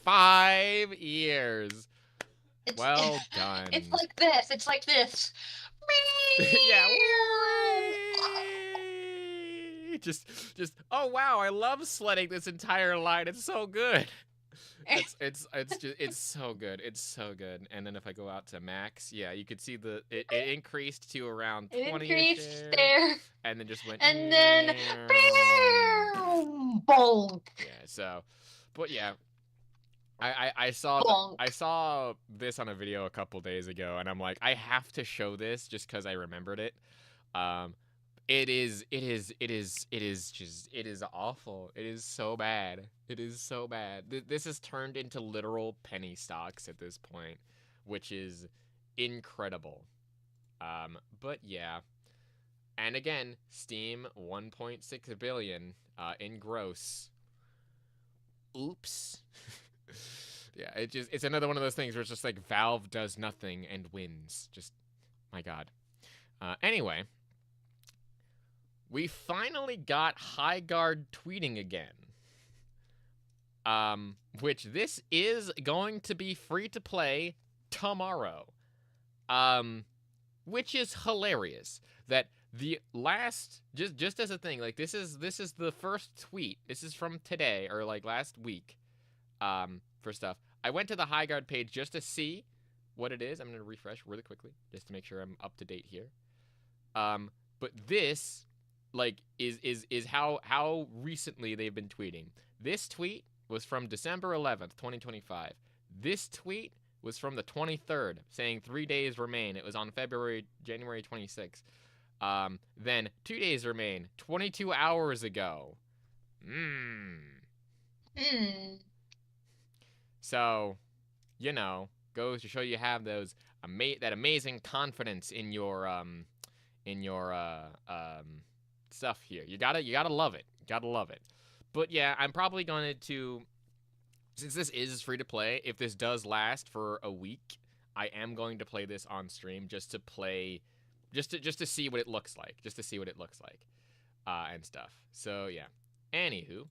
5 years. Well done. It's like this. It's like this. Yeah. Just oh wow, I love sledding this entire line. It's so good. It's so good. It's so good. And then if I go out to max, yeah, you could see it increased to around 20. It increased there. And then just went. And then bonk. Yeah. So, but yeah. I saw this on a video a couple days ago, and I'm like, I have to show this just because I remembered it. It is awful. It is so bad. It is so bad. This has turned into literal penny stocks at this point, which is incredible. But yeah. And again, Steam 1.6 billion in gross. Oops. Yeah, it's another one of those things where it's just like Valve does nothing and wins. Just, my god. Anyway, we finally got Hytale tweeting again. Which this is going to be free to play tomorrow. Which is hilarious. That the last, just as a thing, like this is the first tweet. This is from today or like last week. For stuff. I went to the Hytale page just to see what it is. I'm gonna refresh really quickly just to make sure I'm up to date here. But this, like, is how recently they've been tweeting. This tweet was from December 11th, 2025. This tweet was from the 23rd, saying 3 days remain. It was on January 26th. Then 2 days remain. 22 hours ago. So, you know, goes to show you have those that amazing confidence in your stuff here. You gotta love it. Gotta love it. But yeah, I'm probably going to, since this is free to play, if this does last for a week, I am going to play this on stream just to play, just to see what it looks like, and stuff. So yeah. Anywho,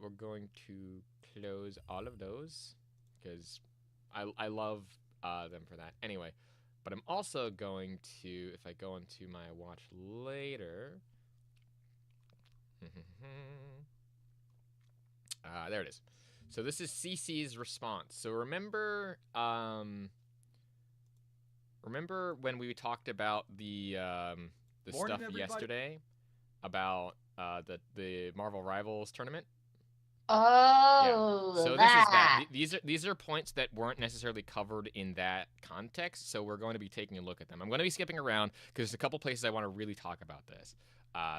we're going to close all of those because I love them for that. Anyway, but I'm also going to, if I go into my watch later, there it is. So this is CC's response. So remember when we talked about the Morning, stuff everybody. yesterday about the Marvel Rivals tournament? Oh, So this is that. These are points that weren't necessarily covered in that context, so we're going to be taking a look at them. I'm going to be skipping around because there's a couple places I want to really talk about this.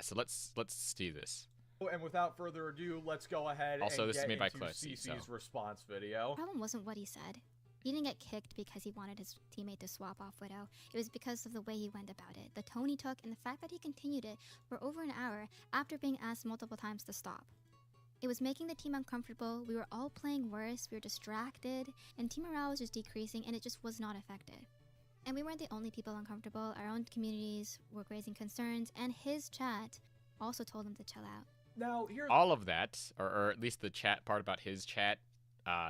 So let's do this. And without further ado, let's go ahead Also, and this get is made by into Klutzy, CC's so. response video. The problem wasn't what he said. He didn't get kicked because he wanted his teammate to swap off Widow. It was because of the way he went about it, the tone he took, and the fact that he continued it for over an hour after being asked multiple times to stop. It was making the team uncomfortable, we were all playing worse, we were distracted, and team morale was just decreasing, and it just was not effective. And we weren't the only people uncomfortable, our own communities were raising concerns, and his chat also told him to chill out. Now, here's All of that, or at least the chat part about his chat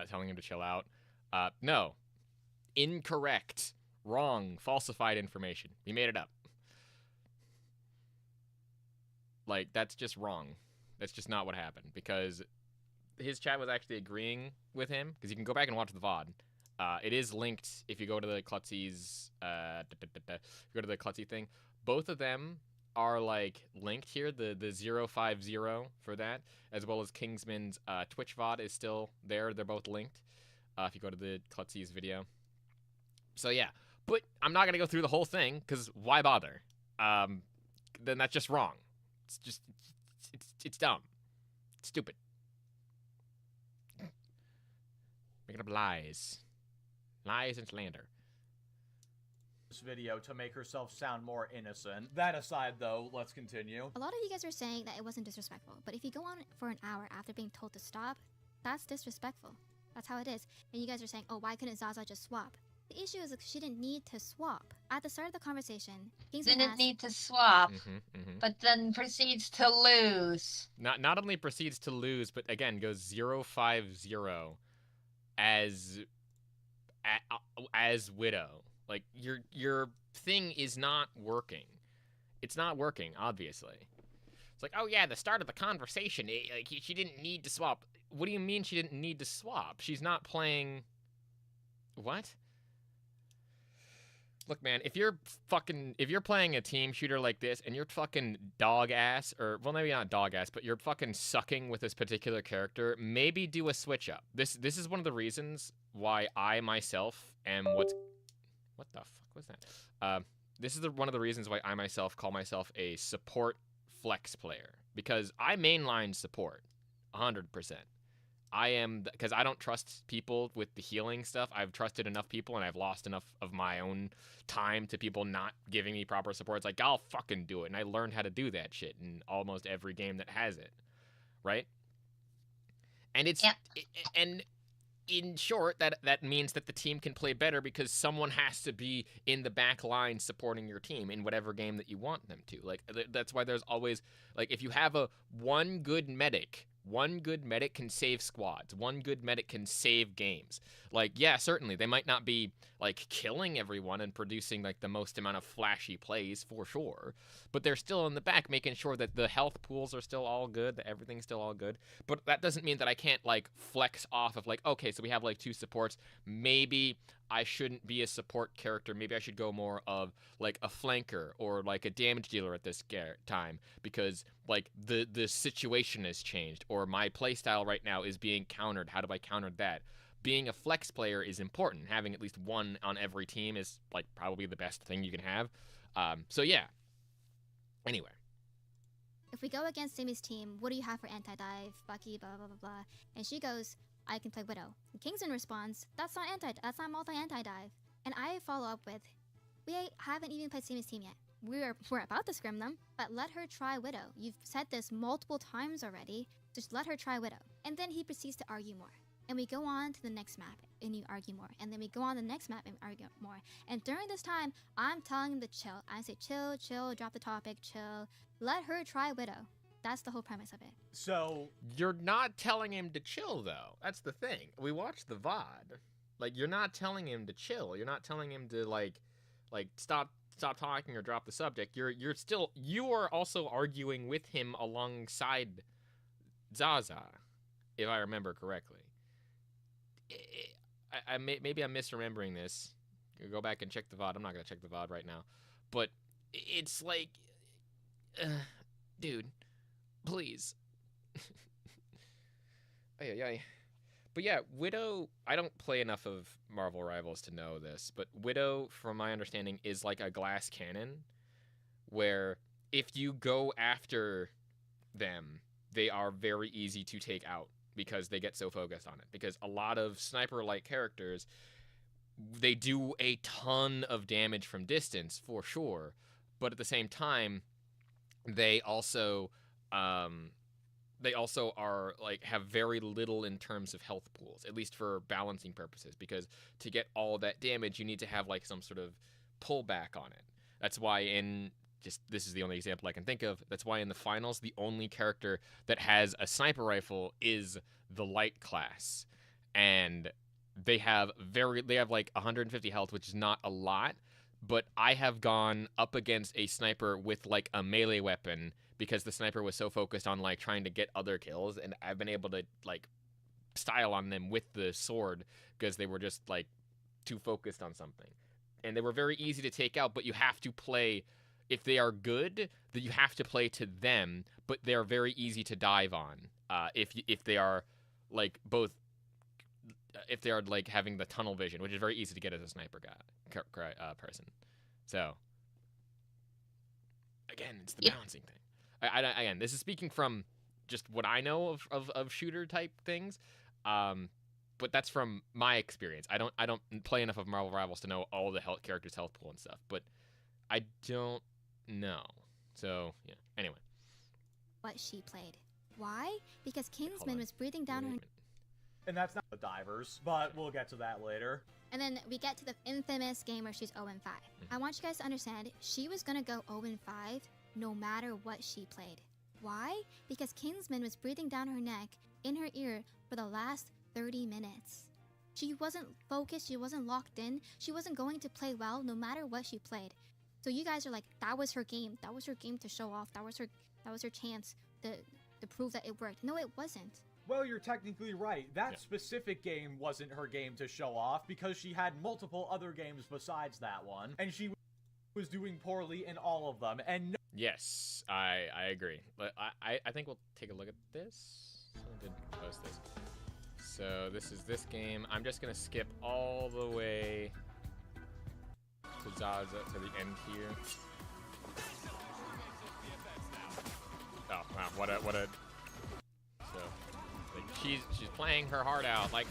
telling him to chill out, no. Incorrect. Wrong. Falsified information. He made it up. Like, that's just wrong. That's just not what happened, because his chat was actually agreeing with him, because you can go back and watch the VOD. It is linked if you go to the Klutzy's, go to the Klutzy thing. Both of them are, like, linked here, the 050 for that, as well as Kingsman's Twitch VOD is still there. They're both linked if you go to the Klutzy's video. So, yeah. But I'm not going to go through the whole thing, because why bother? Then that's just wrong. It's just... It's dumb. It's stupid. Making up lies. Lies and slander. this video to make herself sound more innocent. That aside, though, let's continue. A lot of you guys are saying that it wasn't disrespectful, but if you go on for an hour after being told to stop, that's disrespectful. That's how it is. And you guys are saying, oh, why couldn't Zaza just swap? The issue is that she didn't need to swap. At the start of the conversation, Kingsman Didn't asked, need to swap, but then proceeds to lose. Not only proceeds to lose, but again goes 0-5-0 as Widow. Like your thing is not working. It's not working, obviously. It's like, oh yeah, the start of the conversation, she didn't need to swap. What do you mean she didn't need to swap? She's not playing. What? Look, man, if you're playing a team shooter like this and you're fucking dog ass, or well, maybe not dog ass, but you're fucking sucking with this particular character, maybe do a switch up. This is one of the reasons why I myself am what the fuck was that? This is one of the reasons why I myself call myself a support flex player, because I mainline support 100%. I am, because I don't trust people with the healing stuff. I've trusted enough people and I've lost enough of my own time to people not giving me proper support. It's like, I'll fucking do it. And I learned how to do that shit in almost every game that has it. Right? And it's, and in short, that means that the team can play better because someone has to be in the back line supporting your team in whatever game that you want them to. Like, that's why there's always, like, if you have one good medic can save squads. One good medic can save games. Like, yeah, certainly, they might not be, like, killing everyone and producing, like, the most amount of flashy plays, for sure. But they're still in the back making sure that the health pools are still all good, that everything's still all good. But that doesn't mean that I can't, like, flex off of, like, okay, so we have, like, 2 supports. Maybe I shouldn't be a support character. Maybe I should go more of, like, a flanker or, like, a damage dealer at this time. Because, like, the situation has changed. Or my playstyle right now is being countered. How do I counter that? Being a flex player is important. Having at least one on every team is, like, probably the best thing you can have. So yeah. Anyway. If we go against Simi's team, what do you have for anti-dive? Bucky, blah, blah, blah, blah. And she goes, I can play Widow. And Kingsman responds, that's not multi-anti-dive. And I follow up with, we haven't even played Simi's team yet. We're about to scrim them, but let her try Widow. You've said this multiple times already. Just let her try Widow. And then he proceeds to argue more. And we go on to the next map, and you argue more. And then we go on to the next map and argue more. And during this time, I'm telling him to chill. I say, chill, drop the topic, chill. Let her try Widow. That's the whole premise of it. So you're not telling him to chill, though. That's the thing. We watched the VOD. Like, you're not telling him to chill. You're not telling him to like stop talking or drop the subject. You are also arguing with him alongside Zaza, if I remember correctly. Maybe I'm misremembering this. Go back and check the VOD. I'm not gonna check the VOD right now, but it's like, dude, please. Ay. But yeah, Widow, I don't play enough of Marvel Rivals to know this, but Widow, from my understanding, is like a glass cannon, where if you go after them, they are very easy to take out because they get so focused on it. Because a lot of sniper-like characters, they do a ton of damage from distance, for sure, but at the same time, they also are like have very little in terms of health pools, at least for balancing purposes, because to get all that damage you need to have like some sort of pullback on it. That's why this is the only example I can think of, that's why in the finals the only character that has a sniper rifle is the light class, and they have like 150 health, which is not a lot, but I have gone up against a sniper with like a melee weapon because the sniper was so focused on like trying to get other kills, and I've been able to like style on them with the sword because they were just like too focused on something. And they were very easy to take out, but you have to play, if they are good, then you have to play to them, but they're very easy to dive on. If they are like if they are like having the tunnel vision, which is very easy to get as a sniper person. So again, it's the balancing thing. Again, this is speaking from just what I know of shooter type things, but that's from my experience. I don't play enough of Marvel Rivals to know all the characters' health pool and stuff, but I don't know. So yeah. Anyway, what she played. Why? Because Kingsman was breathing down her. And that's not the divers, but we'll get to that later. And then we get to the infamous game where she's 0-5. I want you guys to understand, she was gonna go 0-5 no matter what she played. Why? Because Kingsman was breathing down her neck, in her ear, for the last 30 minutes. She wasn't focused, she wasn't locked in, she wasn't going to play well no matter what she played. So you guys are like, that was her game. That was her game to show off. That was her chance to prove that it worked. No, it wasn't. Well, you're technically right. That specific game wasn't her game to show off because she had multiple other games besides that one, and she was doing poorly in all of them. And yes, I agree. But I think we'll take a look at this. Someone did post this. So this is this game. I'm just gonna skip all the way to Zaza to the end here. Oh wow, what a. So like she's playing her heart out. Like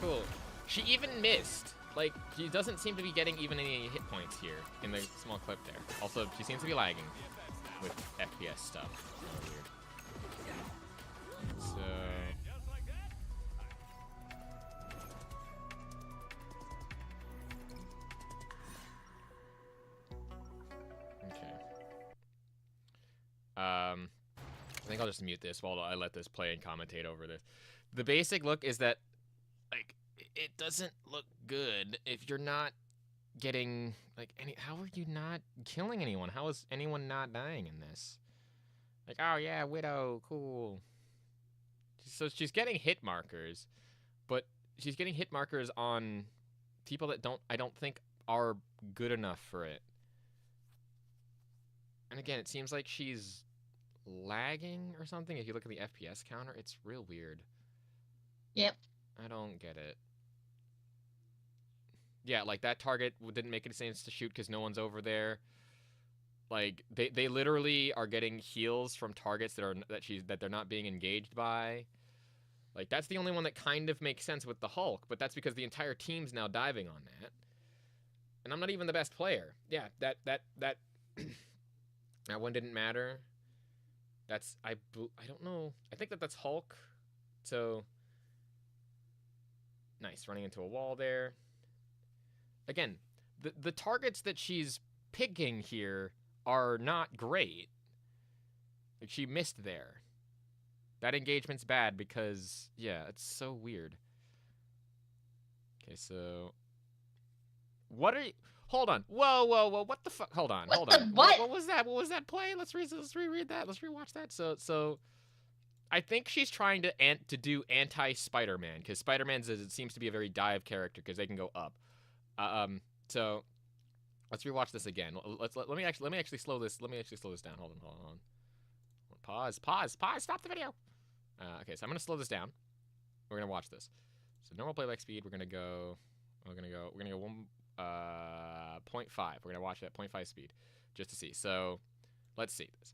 cool. She even missed. Like, she doesn't seem to be getting even any hit points here in the small clip there. Also, she seems to be lagging with FPS stuff. Weird. So... okay. I think I'll just mute this while I let this play and commentate over this. The basic look is that, like, it doesn't look good if you're not getting, like, how are you not killing anyone? How is anyone not dying in this? Like, oh yeah, Widow, cool. So she's getting hit markers, but she's getting hit markers on people that I don't think are good enough for it. And again, it seems like she's lagging or something. If you look at the FPS counter, it's real weird. Yep. I don't get it. Yeah, like that target didn't make any sense to shoot because no one's over there. Like they literally are getting heals from targets that they're not being engaged by. Like that's the only one that kind of makes sense with the Hulk, but that's because the entire team's now diving on that. And I'm not even the best player. Yeah, that that one didn't matter. That's I don't know. I think that's Hulk. So nice, running into a wall there. Again, the targets that she's picking here are not great. Like she missed there. That engagement's bad because yeah, it's so weird. Okay, so what are you? Hold on. Whoa. What the fuck? Hold on. What Hold the on. what? What was that? What was that play? Let's reread that. Let's rewatch that. So I think she's trying to do anti-Spider-Man because Spider-Man seems to be a very dive character because they can go up. So let's rewatch this again. Let me actually slow this. Let me actually slow this down. Hold on. Pause. Stop the video. Okay, so I'm gonna slow this down. We're gonna watch this. So normal playback speed. We're gonna go 1.5. We're gonna watch that 0.5 speed just to see. So let's see this.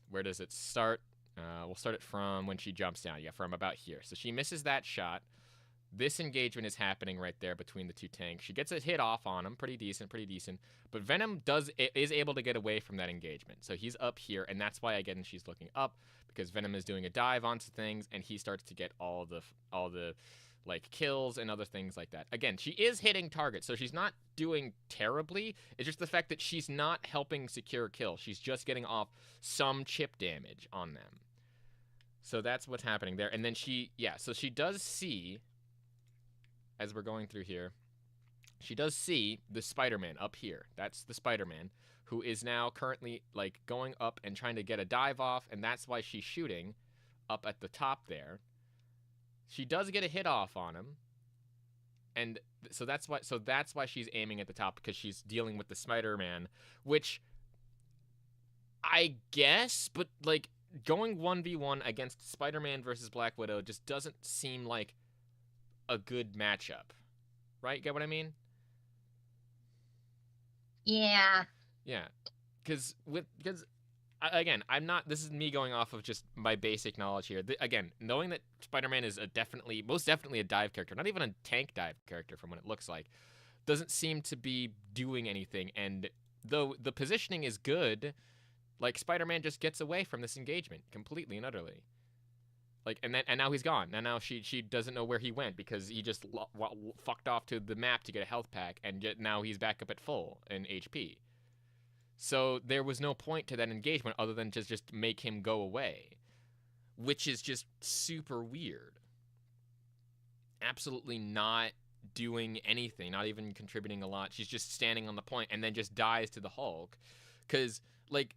Where does it start? We'll start it from when she jumps down. Yeah, from about here. So she misses that shot. This engagement is happening right there between the two tanks. She gets a hit off on him, pretty decent. But Venom is able to get away from that engagement. So he's up here, and that's why again she's looking up because Venom is doing a dive onto things, and he starts to get all the like kills and other things like that. Again, she is hitting targets, so she's not doing terribly. It's just the fact that she's not helping secure kills. She's just getting off some chip damage on them. So that's what's happening there. And then so she does see, as we're going through here, she does see the Spider-Man up here. That's the Spider-Man who is now currently like going up and trying to get a dive off, and that's why she's shooting up at the top there. She does get a hit off on him, and so that's why she's aiming at the top, because she's dealing with the Spider-Man, which I guess, but like going 1v1 against Spider-Man versus Black Widow just doesn't seem like a good matchup, right? Get what I mean? Yeah. Yeah, because again, I'm not. This is me going off of just my basic knowledge here. Again, knowing that Spider-Man is most definitely a dive character, not even a tank dive character from what it looks like, doesn't seem to be doing anything. And though the positioning is good, like Spider-Man just gets away from this engagement completely and utterly. Like and now he's gone. And now she doesn't know where he went because he just fucked off to the map to get a health pack, and now he's back up at full in HP. So there was no point to that engagement other than just make him go away, which is just super weird. Absolutely not doing anything, not even contributing a lot. She's just standing on the point and then just dies to the Hulk. Because, like,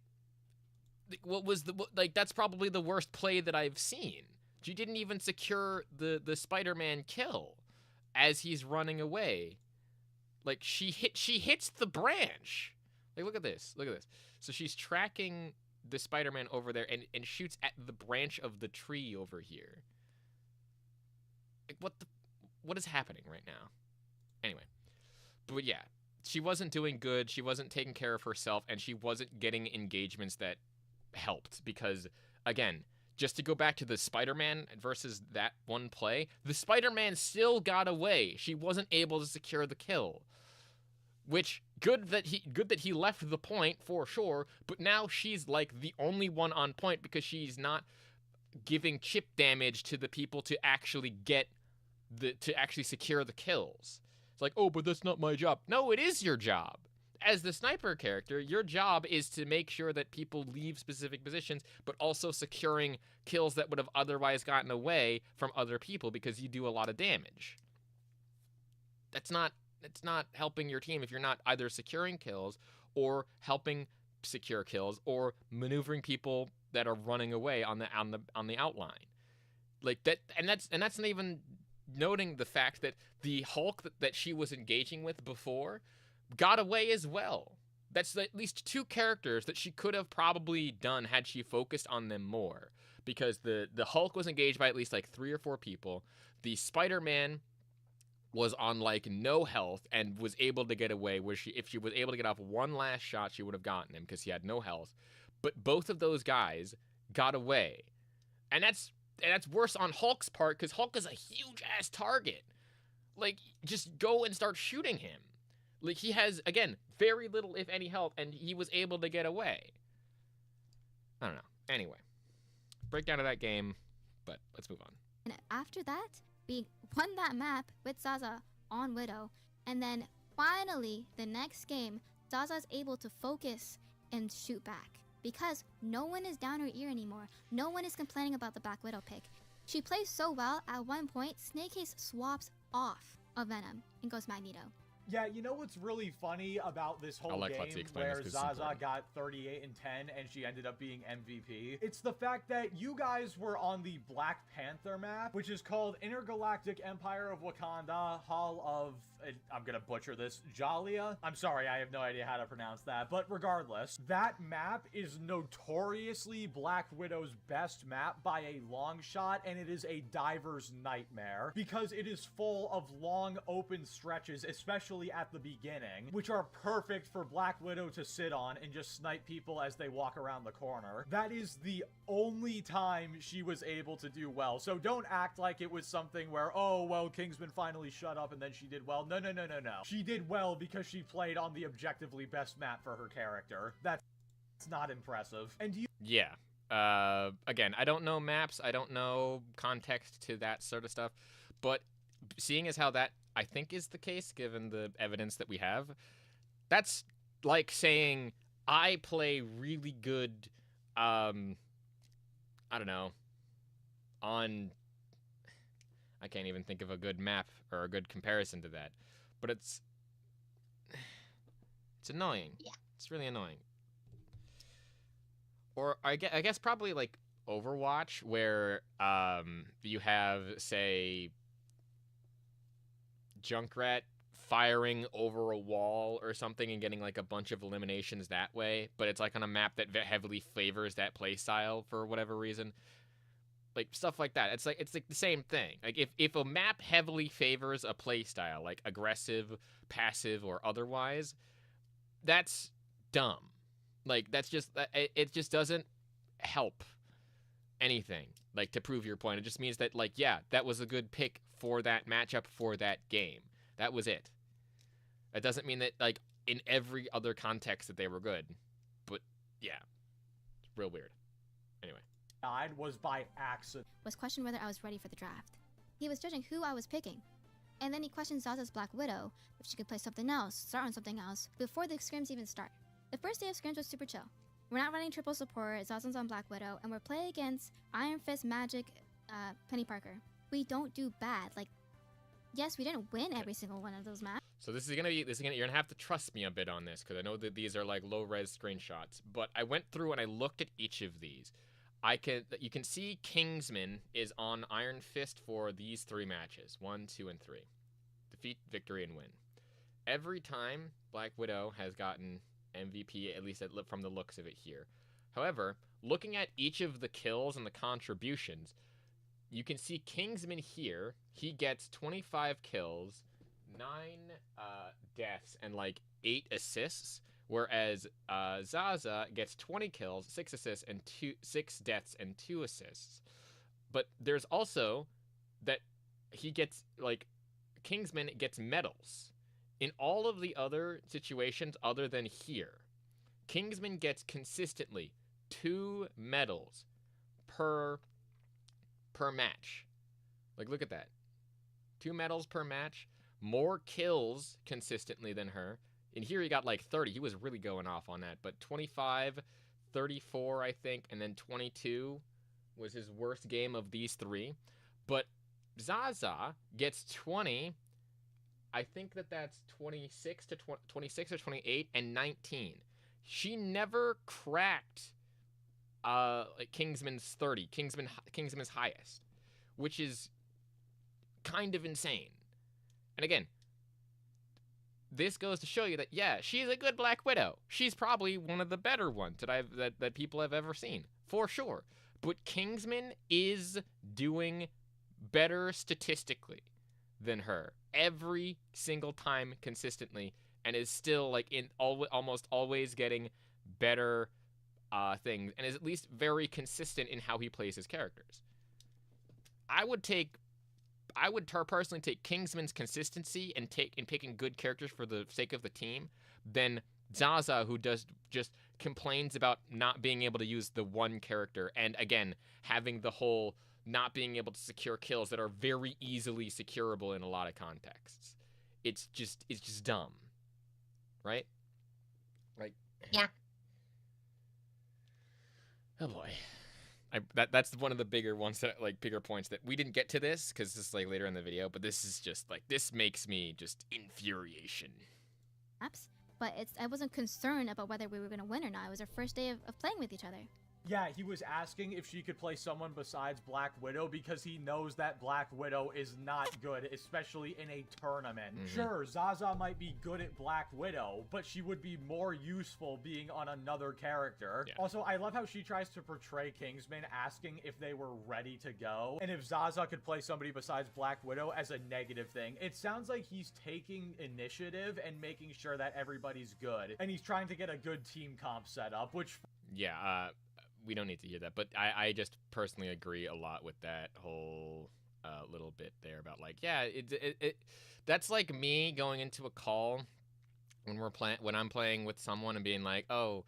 that's probably the worst play that I've seen. She didn't even secure the Spider-Man kill as he's running away. Like, she hits the branch. Like, look at this. So she's tracking the Spider-Man over there and shoots at the branch of the tree over here. Like, what is happening right now? Anyway. But yeah, she wasn't doing good. She wasn't taking care of herself, and she wasn't getting engagements that helped because, again, just to go back to the Spider-Man versus that one play, the Spider-Man still got away. She wasn't able to secure the kill. Which good that he left the point for sure, but now she's like the only one on point because she's not giving chip damage to the people to actually secure the kills. It's like, oh, but that's not my job. No, it is your job. As the sniper character, your job is to make sure that people leave specific positions, but also securing kills that would have otherwise gotten away from other people because you do a lot of damage. It's not helping your team if you're not either securing kills or helping secure kills or maneuvering people that are running away on the outline. Like that, and that's not even noting the fact that the Hulk that she was engaging with before got away as well. That's at least two characters that she could have probably done had she focused on them more, because the Hulk was engaged by at least like 3 or 4 people. The Spider-Man was on like no health and was able to get away, where if she was able to get off one last shot, she would have gotten him because he had no health. But both of those guys got away. And that's worse on Hulk's part, because Hulk is a huge ass target. Like, just go and start shooting him. Like, he has, again, very little, if any, health, and he was able to get away. I don't know. Anyway, breakdown of that game, but let's move on. And after that, we won that map with Zaza on Widow. And then finally, the next game, Zaza's able to focus and shoot back. Because no one is down her ear anymore. No one is complaining about the Black Widow pick. She plays so well, at one point, Snakehaze swaps off of Venom and goes Magneto. Yeah, you know what's really funny about this whole game where Zaza got 38 and 10 and she ended up being MVP? It's the fact that you guys were on the Black Panther map, which is called Intergalactic Empire of Wakanda, Hall of... I'm gonna butcher this, Jalia? I'm sorry, I have no idea how to pronounce that, but regardless, that map is notoriously Black Widow's best map by a long shot, and it is a diver's nightmare, because it is full of long open stretches, especially at the beginning, which are perfect for Black Widow to sit on and just snipe people as they walk around the corner. That is the only time she was able to do well, so don't act like it was something where, oh, well, Kingsman finally shut up and then she did well. No. She did well because she played on the objectively best map for her character. That's not impressive. And you... Yeah. Again, I don't know maps. I don't know context to that sort of stuff. But seeing as how that, I think, is the case, given the evidence that we have, that's like saying I play really good, I don't know, on... I can't even think of a good map or a good comparison to that. But it's annoying. Yeah. It's really annoying. Or I guess probably like Overwatch, where you have, say, Junkrat firing over a wall or something and getting like a bunch of eliminations that way, but it's like on a map that heavily favors that play style for whatever reason. Like, stuff like that. It's like the same thing. Like, if a map heavily favors a playstyle, like aggressive, passive, or otherwise, that's dumb. Like, that's just... It just doesn't help anything, like, to prove your point. It just means that, like, yeah, that was a good pick for that matchup for that game. That was it. It doesn't mean that, like, in every other context that they were good. But, yeah. It's real weird. Anyway. Was by accident. Was questioned whether I was ready for the draft. He was judging who I was picking. And then he questioned Zaza's Black Widow, if she could play something else, start on something else, before the scrims even start. The first day of scrims was super chill. We're not running triple support, Zaza's on Black Widow, and we're playing against Iron Fist, Magic, Penny Parker. We don't do bad. Like, yes, we didn't win every single one of those maps. So you're gonna have to trust me a bit on this, because I know that these are like low-res screenshots. But I went through and I looked at each of these. You can see Kingsman is on Iron Fist for these 3 matches, 1, 2, and 3. Defeat, victory, and win. Every time Black Widow has gotten MVP, at least from the looks of it here. However, looking at each of the kills and the contributions, you can see Kingsman here, he gets 25 kills, 9 deaths, and like 8 assists. Whereas Zaza gets 20 kills, 6 assists, and 6 deaths and 2 assists. But there's also that he gets, like, Kingsman gets medals. In all of the other situations other than here, Kingsman gets consistently 2 medals per match. Like, look at that. 2 medals per match, more kills consistently than her. And here he got like 30. He was really going off on that. But 25, 34, I think, and then 22 was his worst game of these 3. But Zaza gets 20. I think that's 26 or 28 and 19. She never cracked like Kingsman's 30. Kingsman's highest, which is kind of insane. And again, this goes to show you that, yeah, she's a good Black Widow. She's probably one of the better ones that people have ever seen, for sure. But Kingsman is doing better statistically than her every single time consistently, and is still like almost always getting better things, and is at least very consistent in how he plays his characters. I would personally take Kingsman's consistency and in picking good characters for the sake of the team than Zaza, who just complains about not being able to use the one character, and again having the whole not being able to secure kills that are very easily securable in a lot of contexts. It's just dumb, right? Like, yeah. Oh boy. That's one of the bigger ones that, like, bigger points that we didn't get to this because this is like later in the video, but this is just like, this makes me just infuriation. But I wasn't concerned about whether we were going to win or not. It was our first day of playing with each other. Yeah, he was asking if she could play someone besides Black Widow because he knows that Black Widow is not good, especially in a tournament. Sure, Zaza might be good at Black Widow, but she would be more useful being on another character. Yeah. Also, I love how she tries to portray Kingsman asking if they were ready to go, and if Zaza could play somebody besides Black Widow as a negative thing. It sounds like he's taking initiative and making sure that everybody's good, and he's trying to get a good team comp set up, which... Yeah, we don't need to hear that, but I just personally agree a lot with that whole little bit there about, like, yeah, that's like me going into a call when I'm playing with someone and being like, oh,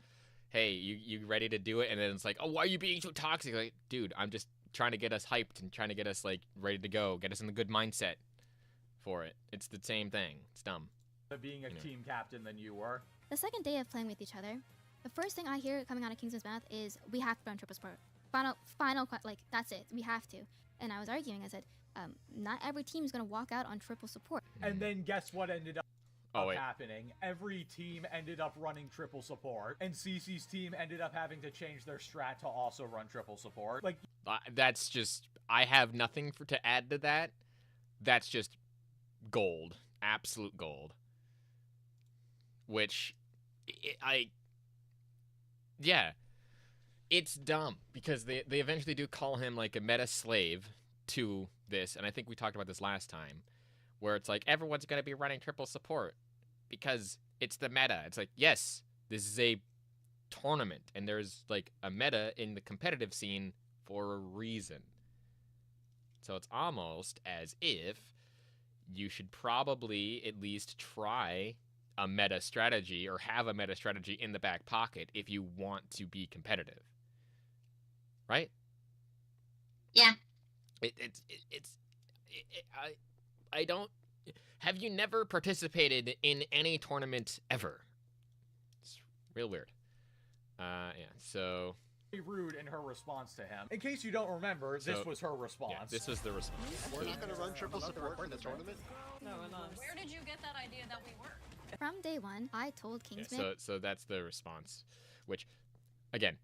hey, you ready to do it? And then it's like, oh, why are you being so toxic? Like, dude, I'm just trying to get us hyped and trying to get us, like, ready to go, get us in the good mindset for it. It's the same thing. It's dumb. Being a team captain than you were. The second day of playing with each other, the first thing I hear coming out of Kingsman's mouth is, we have to run triple support. Like, that's it. We have to. And I was arguing. I said, not every team is going to walk out on triple support. And then guess what ended up happening? Every team ended up running triple support, and CC's team ended up having to change their strat to also run triple support. Like, that's just, I have nothing to add to that. That's just gold. Absolute gold. Which, yeah, it's dumb because they eventually do call him like a meta slave to this, and I think we talked about this last time, where it's like everyone's going to be running triple support because it's the meta. It's like, yes, this is a tournament, and there's like a meta in the competitive scene for a reason. So it's almost as if you should probably at least try a meta strategy or have a meta strategy in the back pocket if you want to be competitive, right? Yeah. I don't. Have you never participated in any tournament ever? It's real weird. Yeah. So. Rude in her response to him. In case you don't remember, this was her response. Yeah, this was the response. We're not going to run triple support in the tournament? No, we're not. Where did you get that idea that we were? From day one, I told Kingsman. Yeah, so that's the response, which, again,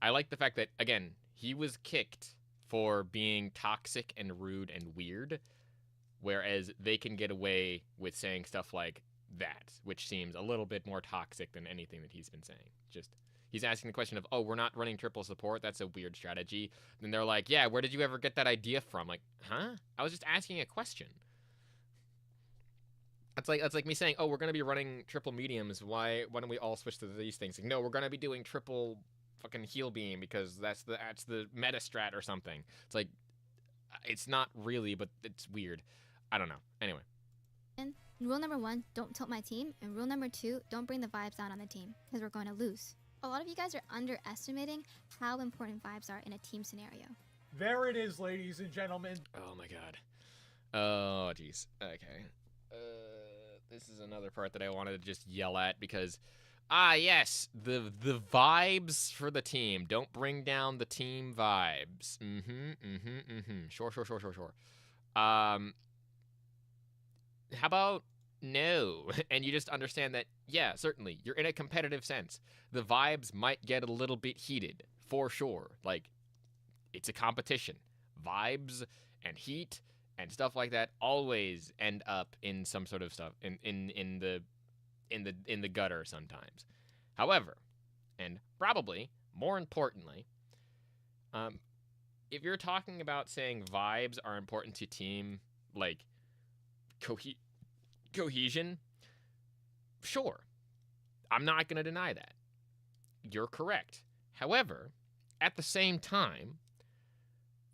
I like the fact that, again, he was kicked for being toxic and rude and weird, whereas they can get away with saying stuff like that, which seems a little bit more toxic than anything that he's been saying. Just, he's asking the question of, oh, we're not running triple support, that's a weird strategy. Then they're like, yeah, where did you ever get that idea from? Like, huh? I was just asking a question. That's like me saying, oh, we're going to be running triple mediums. Why don't we all switch to these things? Like, no, we're going to be doing triple fucking heal beam because that's the meta strat or something. It's like, it's not really, but it's weird. I don't know. Anyway. And rule number 1, don't tilt my team. And rule number 2, don't bring the vibes down on the team because we're going to lose. A lot of you guys are underestimating how important vibes are in a team scenario. There it is, ladies and gentlemen. Oh my god. Oh, jeez. Okay. This is another part that I wanted to just yell at because, yes, the vibes for the team. Don't bring down the team vibes. Sure. How about no? And you just understand that, yeah, certainly, you're in a competitive sense. The vibes might get a little bit heated, for sure. Like, it's a competition. Vibes and heat and stuff like that always end up in some sort of stuff in the gutter sometimes. However, and probably more importantly, if you're talking about saying vibes are important to team, like cohesion, sure. I'm not going to deny that. You're correct. However, at the same time,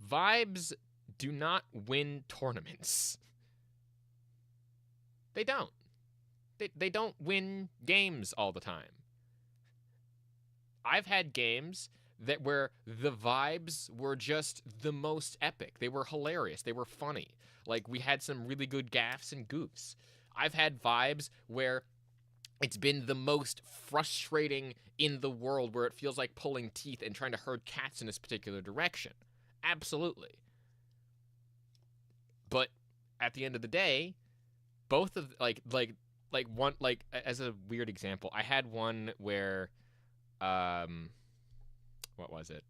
vibes do not win tournaments. They don't. They don't win games all the time. I've had games that where the vibes were just the most epic. They were hilarious. They were funny. Like, we had some really good gaffes and goofs. I've had vibes where it's been the most frustrating in the world, where it feels like pulling teeth and trying to herd cats in this particular direction. Absolutely. But at the end of the day, both of as a weird example, I had one where what was it?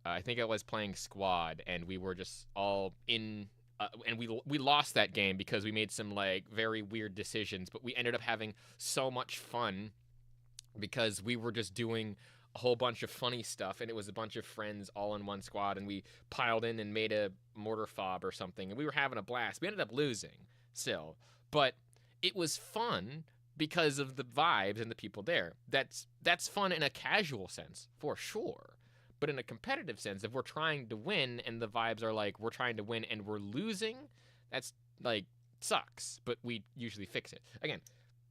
I think I was playing squad, and we were just all in, and we lost that game because we made some like very weird decisions. But we ended up having so much fun because we were just doing a whole bunch of funny stuff, and it was a bunch of friends all in one squad, and we piled in and made a mortar fob or something, and we were having a blast. We ended up losing still, but it was fun because of the vibes and the people there. That's fun in a casual sense, for sure. But in a competitive sense, if we're trying to win and the vibes are like we're trying to win and we're losing, that's like sucks, but we usually fix it. Again,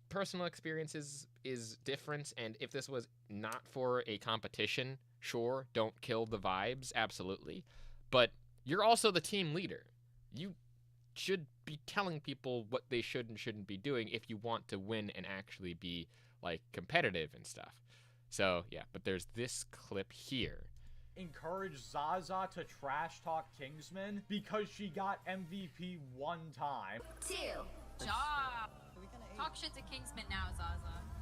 personal experience is different, and if this was not for a competition, sure, don't kill the vibes, absolutely. But you're also the team leader. You should be telling people what they should and shouldn't be doing if you want to win and actually be like competitive and stuff. So yeah, but there's this clip here. Encourage Zaza to trash talk Kingsman because she got MVP one time. 2. Job. Talk shit to Kingsman now, Zaza.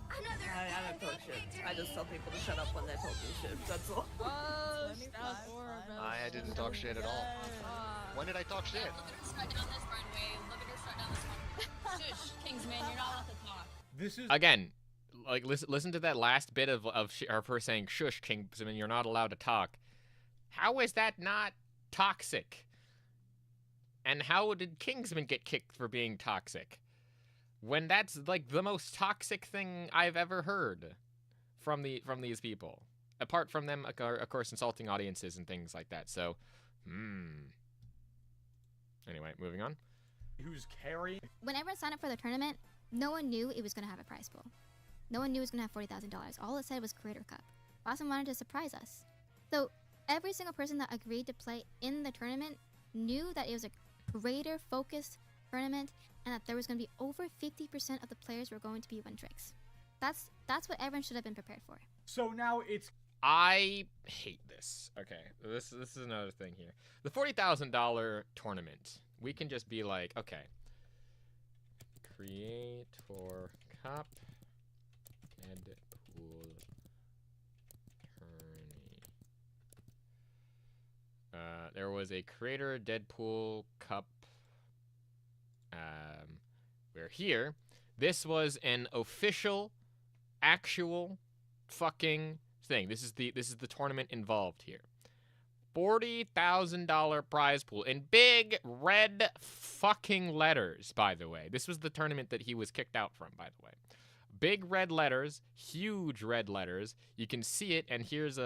I don't talk shit. I just tell people to shut up when they talk me shit. That's all. Oh, that was horrible. I didn't talk shit at all. When did I talk shit? Look at her strut down this runway. Look at her strut down this one. Shush, Kingsman, you're not allowed to talk. This is again, like listen to that last bit of her saying, "Shush, Kingsman, you're not allowed to talk." How is that not toxic? And how did Kingsman get kicked for being toxic? When that's like the most toxic thing I've ever heard from these people. Apart from them, of course, insulting audiences and things like that. So, Anyway, moving on. Who's carrying? When everyone signed up for the tournament, no one knew it was going to have a prize pool. No one knew it was going to have $40,000. All it said was Creator Cup. Boston wanted to surprise us. So every single person that agreed to play in the tournament knew that it was a creator-focused tournament and that there was going to be over 50% of the players were going to be Wintrix. That's what everyone should have been prepared for. So now it's... I hate this. Okay, this is another thing here. The $40,000 tournament. We can just be like, okay, Creator Cup, Deadpool tourney. There was a Creator Deadpool Cup. Where here, this was an official, actual, fucking thing. This is the tournament involved here. $40,000 prize pool in big red fucking letters, by the way. This was the tournament that he was kicked out from, by the way. Big red letters, huge red letters. You can see it, and here's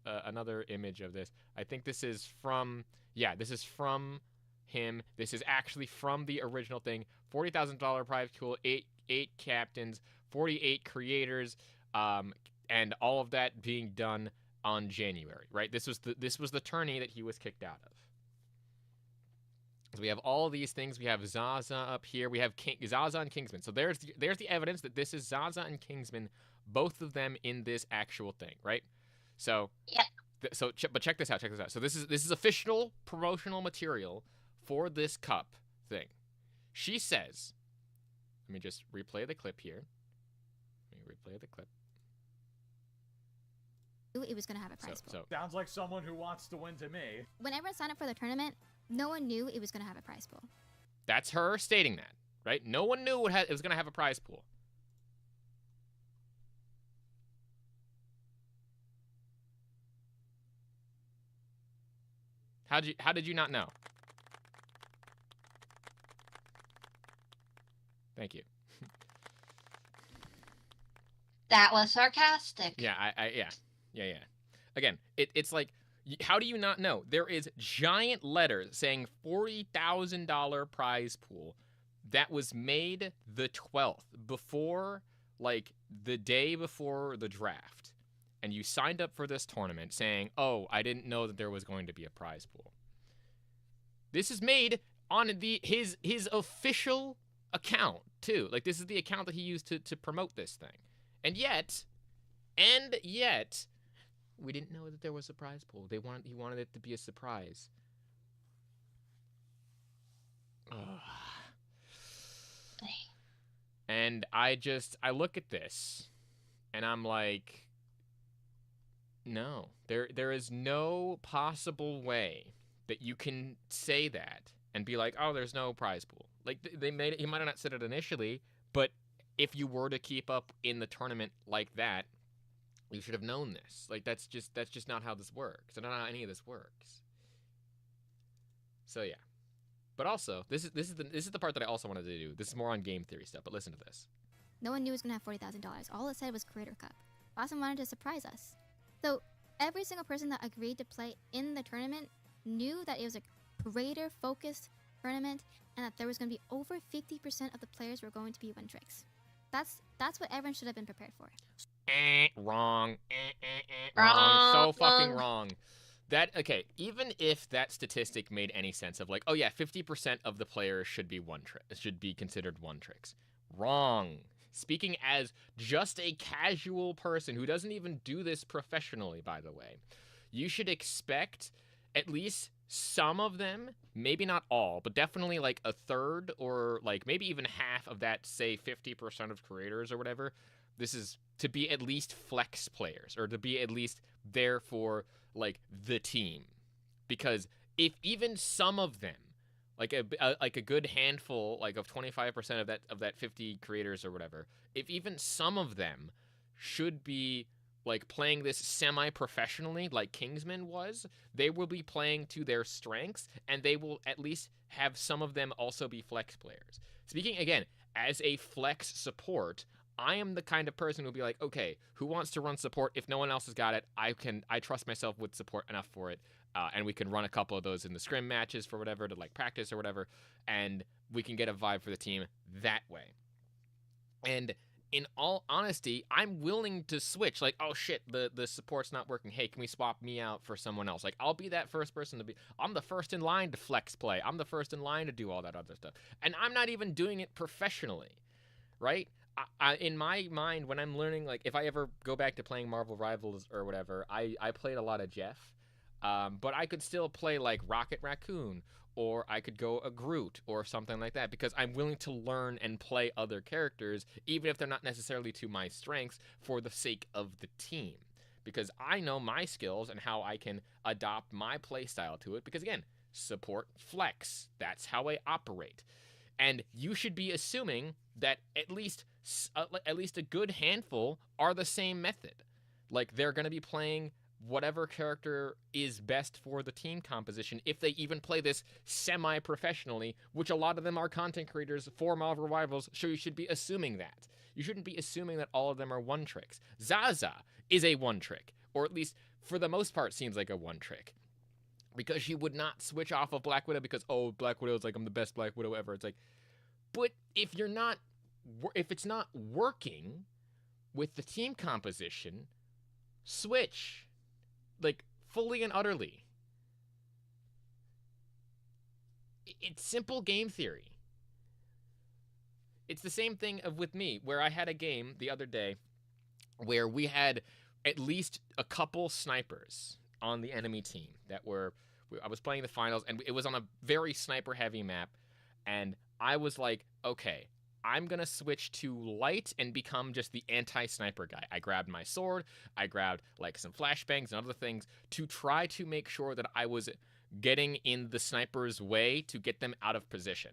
another image of this. I think this is from, yeah, this is from him. This is actually from the original thing. $40,000 prize pool, eight captains, 48 creators, and all of that being done on January, right? This was the tourney that he was kicked out of. So we have all of these things. We have Zaza up here. We have Zaza and Kingsman. So there's the evidence that this is Zaza and Kingsman, both of them in this actual thing, right? So yeah. But check this out. Check this out. So this is official promotional material for this cup thing. She says, let me just replay the clip here. It was going to have a prize pool. Sounds like someone who wants to win to me. When everyone signed up for the tournament, no one knew it was going to have a prize pool. That's her stating that, right? No one knew it was going to have a prize pool. How did you not know? Thank you. That was sarcastic. Yeah, yeah. Again, it's like, how do you not know? There is giant letters saying $40,000 prize pool that was made the 12th, before, like, the day before the draft. And you signed up for this tournament saying, oh, I didn't know that there was going to be a prize pool. This is made on his official account, too. Like, this is the account that he used to promote this thing. And yet, we didn't know that there was a prize pool. He wanted it to be a surprise. Ugh. And I look at this, and I'm like, no, there is no possible way that you can say that and be like, oh, there's no prize pool. Like, he might have not said it initially, but if you were to keep up in the tournament like that, you should have known this. Like, that's just not how this works. That's not how any of this works. So yeah. But also, this is the part that I also wanted to do. This is more on game theory stuff, but listen to this. No one knew it was going to have $40,000. All it said was Creator Cup. Boston wanted to surprise us. So every single person that agreed to play in the tournament knew that it was a creator-focused tournament and that there was going to be over 50% of the players were going to be one-tricks. That's what everyone should have been prepared for. Wrong. Wrong. So fucking wrong. Okay, even if that statistic made any sense of like, oh yeah, 50% of the players should be considered one-tricks. Wrong. Speaking as just a casual person who doesn't even do this professionally, by the way, you should expect at least some of them, maybe not all, but definitely like a third or like maybe even half of that, say 50% of creators or whatever, this is to be at least flex players or to be at least there for like the team. Because if even some of them, like a good handful, like of 25% of that 50 creators or whatever, if even some of them should be like playing this semi-professionally like Kingsman was, they will be playing to their strengths, and they will at least have some of them also be flex players. Speaking again, as a flex support, I am the kind of person who'll be like, okay, who wants to run support? If no one else has got it, I trust myself with support enough for it. And we can run a couple of those in the scrim matches for whatever, to like practice or whatever, and we can get a vibe for the team that way. And in all honesty, I'm willing to switch. Like, oh shit, the support's not working. Hey, can we swap me out for someone else? Like, I'll be that first person to be. I'm the first in line to flex play. I'm the first in line to do all that other stuff. And I'm not even doing it professionally, right? In my mind, when I'm learning, like, if I ever go back to playing Marvel Rivals or whatever, I played a lot of Jeff. But I could still play like Rocket Raccoon, or I could go a Groot or something like that, because I'm willing to learn and play other characters, even if they're not necessarily to my strengths, for the sake of the team. Because I know my skills and how I can adopt my playstyle to it, because again, support flex. That's how I operate. And you should be assuming that at least a good handful are the same method. Like, they're going to be playing whatever character is best for the team composition, if they even play this semi-professionally, which a lot of them are content creators for Marvel Rivals, so you should be assuming that. You shouldn't be assuming that all of them are one-tricks. Zaza is a one-trick, or at least for the most part seems like a one-trick, because she would not switch off of Black Widow because, oh, Black Widow's like, I'm the best Black Widow ever. It's like, but if it's not working with the team composition, switch. Like, fully and utterly. It's simple game theory. It's the same thing with me, where I had a game the other day where we had at least a couple snipers on the enemy team that were... I was playing the finals, and it was on a very sniper-heavy map, and I was like, okay, I'm going to switch to light and become just the anti-sniper guy. I grabbed my sword, I grabbed like some flashbangs and other things to try to make sure that I was getting in the sniper's way to get them out of position.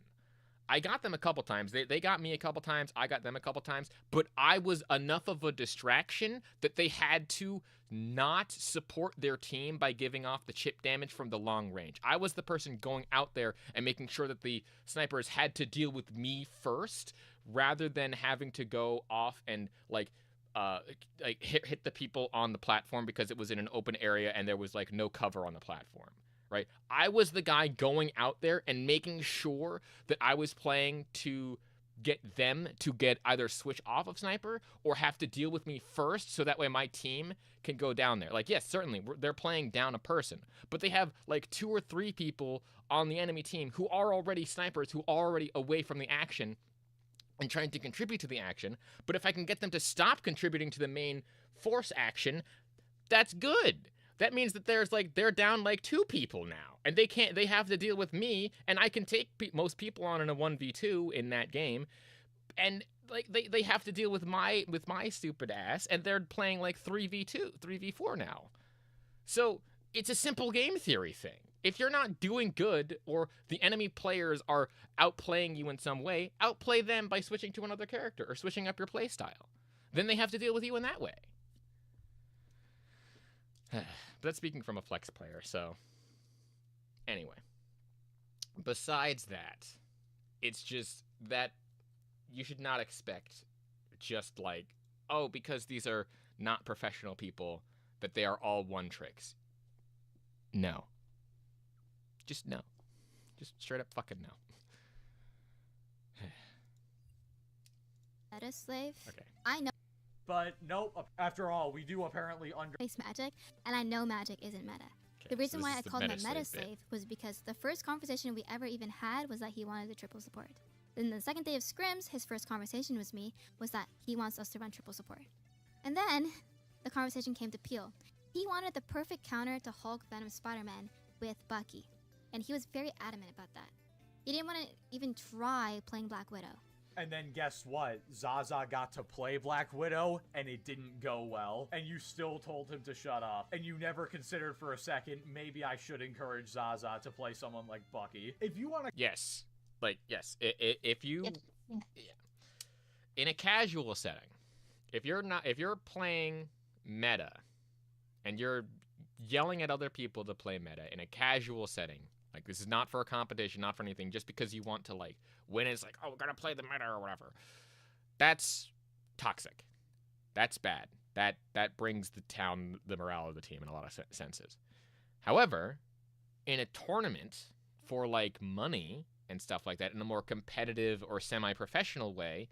I got them a couple times. They got me a couple times. I got them a couple times. But I was enough of a distraction that they had to not support their team by giving off the chip damage from the long range. I was the person going out there and making sure that the snipers had to deal with me first, rather than having to go off and like hit the people on the platform because it was in an open area and there was like no cover on the platform, right? I was the guy going out there and making sure that I was playing to get them to get either switch off of sniper or have to deal with me first, so that way my team can go down there. Like, yes, certainly they're playing down a person, but they have like 2 or 3 people on the enemy team who are already snipers, who are already away from the action and trying to contribute to the action. But if I can get them to stop contributing to the main force action, that's good. That means that they're down like 2 people now, and they have to deal with me, and I can take most people on in a 1v2 in that game, and like they have to deal with my stupid ass, and they're playing like 3v2, 3v4 now. So it's a simple game theory thing. If you're not doing good, or the enemy players are outplaying you in some way, outplay them by switching to another character or switching up your playstyle. Then they have to deal with you in that way. But that's speaking from a flex player, so anyway. Besides that, it's just that you should not expect just like, oh, because these are not professional people, that they are all one tricks. No. Just no. Just straight up fucking no. Meta slave. Okay. I know. But nope, after all, we do apparently face magic, and I know magic isn't meta. Okay, The reason so why this I is the called him a meta meta slave slave was because the first conversation we ever even had was that he wanted the triple support. Then the second day of scrims, his first conversation with me was that he wants us to run triple support. And then the conversation came to Peel. He wanted the perfect counter to Hulk, Venom, Spider-Man with Bucky, and he was very adamant about that. He didn't want to even try playing Black Widow. And then guess what? Zaza got to play Black Widow, and it didn't go well. And you still told him to shut up. And you never considered for a second, maybe I should encourage Zaza to play someone like Bucky. If you want to... Yes. Like, yes. If you... Yeah. In a casual setting, if you're playing meta, and you're yelling at other people to play meta in a casual setting, like, this is not for a competition, not for anything, just because you want to, like, win. It's like, oh, we're gonna play the meta or whatever. That's toxic. That's bad. That brings the morale of the team in a lot of senses. However, in a tournament for, like, money and stuff like that, in a more competitive or semi-professional way,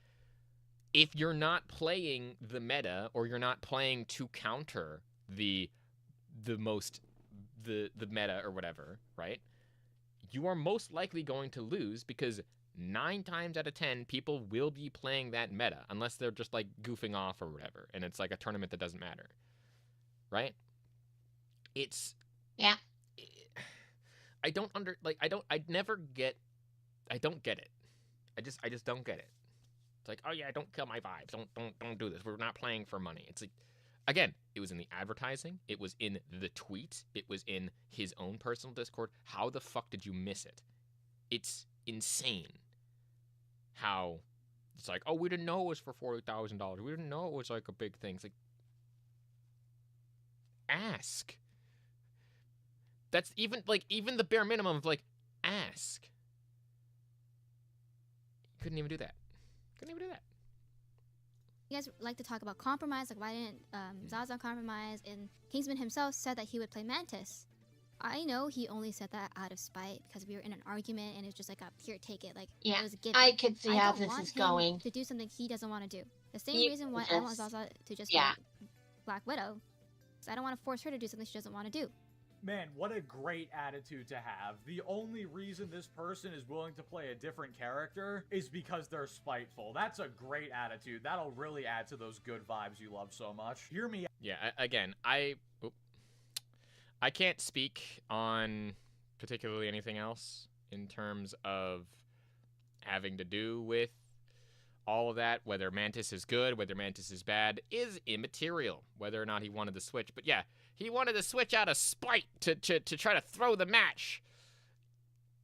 if you're not playing the meta, or you're not playing to counter the meta or whatever, right? You are most likely going to lose, because 9 times out of 10 people will be playing that meta, unless they're just like goofing off or whatever, and it's like a tournament that doesn't matter, right? It's... Yeah. I don't get it. I just don't get it. It's like, oh yeah, don't kill my vibes. Don't do this. We're not playing for money. It's like, again, it was in the advertising. It was in the tweet. It was in his own personal Discord. How the fuck did you miss it? It's insane how it's like, oh, we didn't know it was for $40,000. We didn't know it was like a big thing. It's like, ask. That's even the bare minimum of like, ask. Couldn't even do that. You guys like to talk about compromise, like why didn't Zaza compromise? And Kingsman himself said that he would play Mantis. I know he only said that out of spite because we were in an argument and it's just like a here, take it. Like, yeah, it was a given. I could see how don't this want is him going. to do something he doesn't want to do. The same Yeah, reason why I want Zaza to just play Black Widow, because I don't want to force her to do something she doesn't want to do. Man, what a great attitude to have. The only reason this person is willing to play a different character is because they're spiteful. That's a great attitude. That'll really add to those good vibes you love so much. Hear me out. Yeah, again, I can't speak on particularly anything else in terms of having to do with all of that. Whether Mantis is good, whether Mantis is bad, is immaterial. Whether or not he wanted to switch. But yeah, he wanted to switch out of spite to try to throw the match.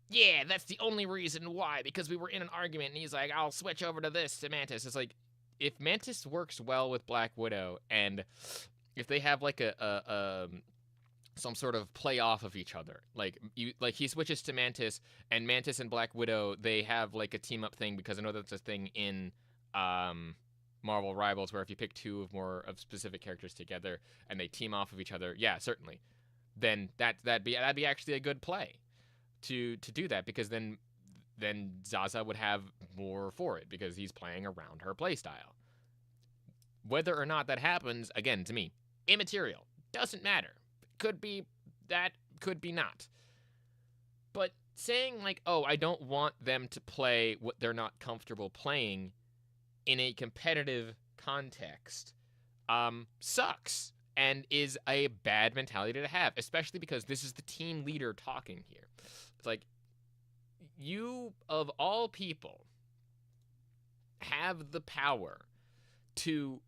Yeah, that's the only reason why, because we were in an argument and he's like, I'll switch over to Mantis. It's like, if Mantis works well with Black Widow and if they have like some sort of play off of each other, like he switches to Mantis, and Mantis and Black Widow, they have like a team up thing, because I know that's a thing in Marvel Rivals, where if you pick two of specific characters together and they team off of each other, yeah, certainly, then that'd be actually a good play to do that, because then Zaza would have more for it, because he's playing around her playstyle. Whether or not that happens, again, to me, immaterial. Doesn't matter. Could be that, could be not. But saying like, oh, I don't want them to play what they're not comfortable playing in a competitive context sucks, and is a bad mentality to have, especially because this is the team leader talking here. It's like, you, of all people, have the power to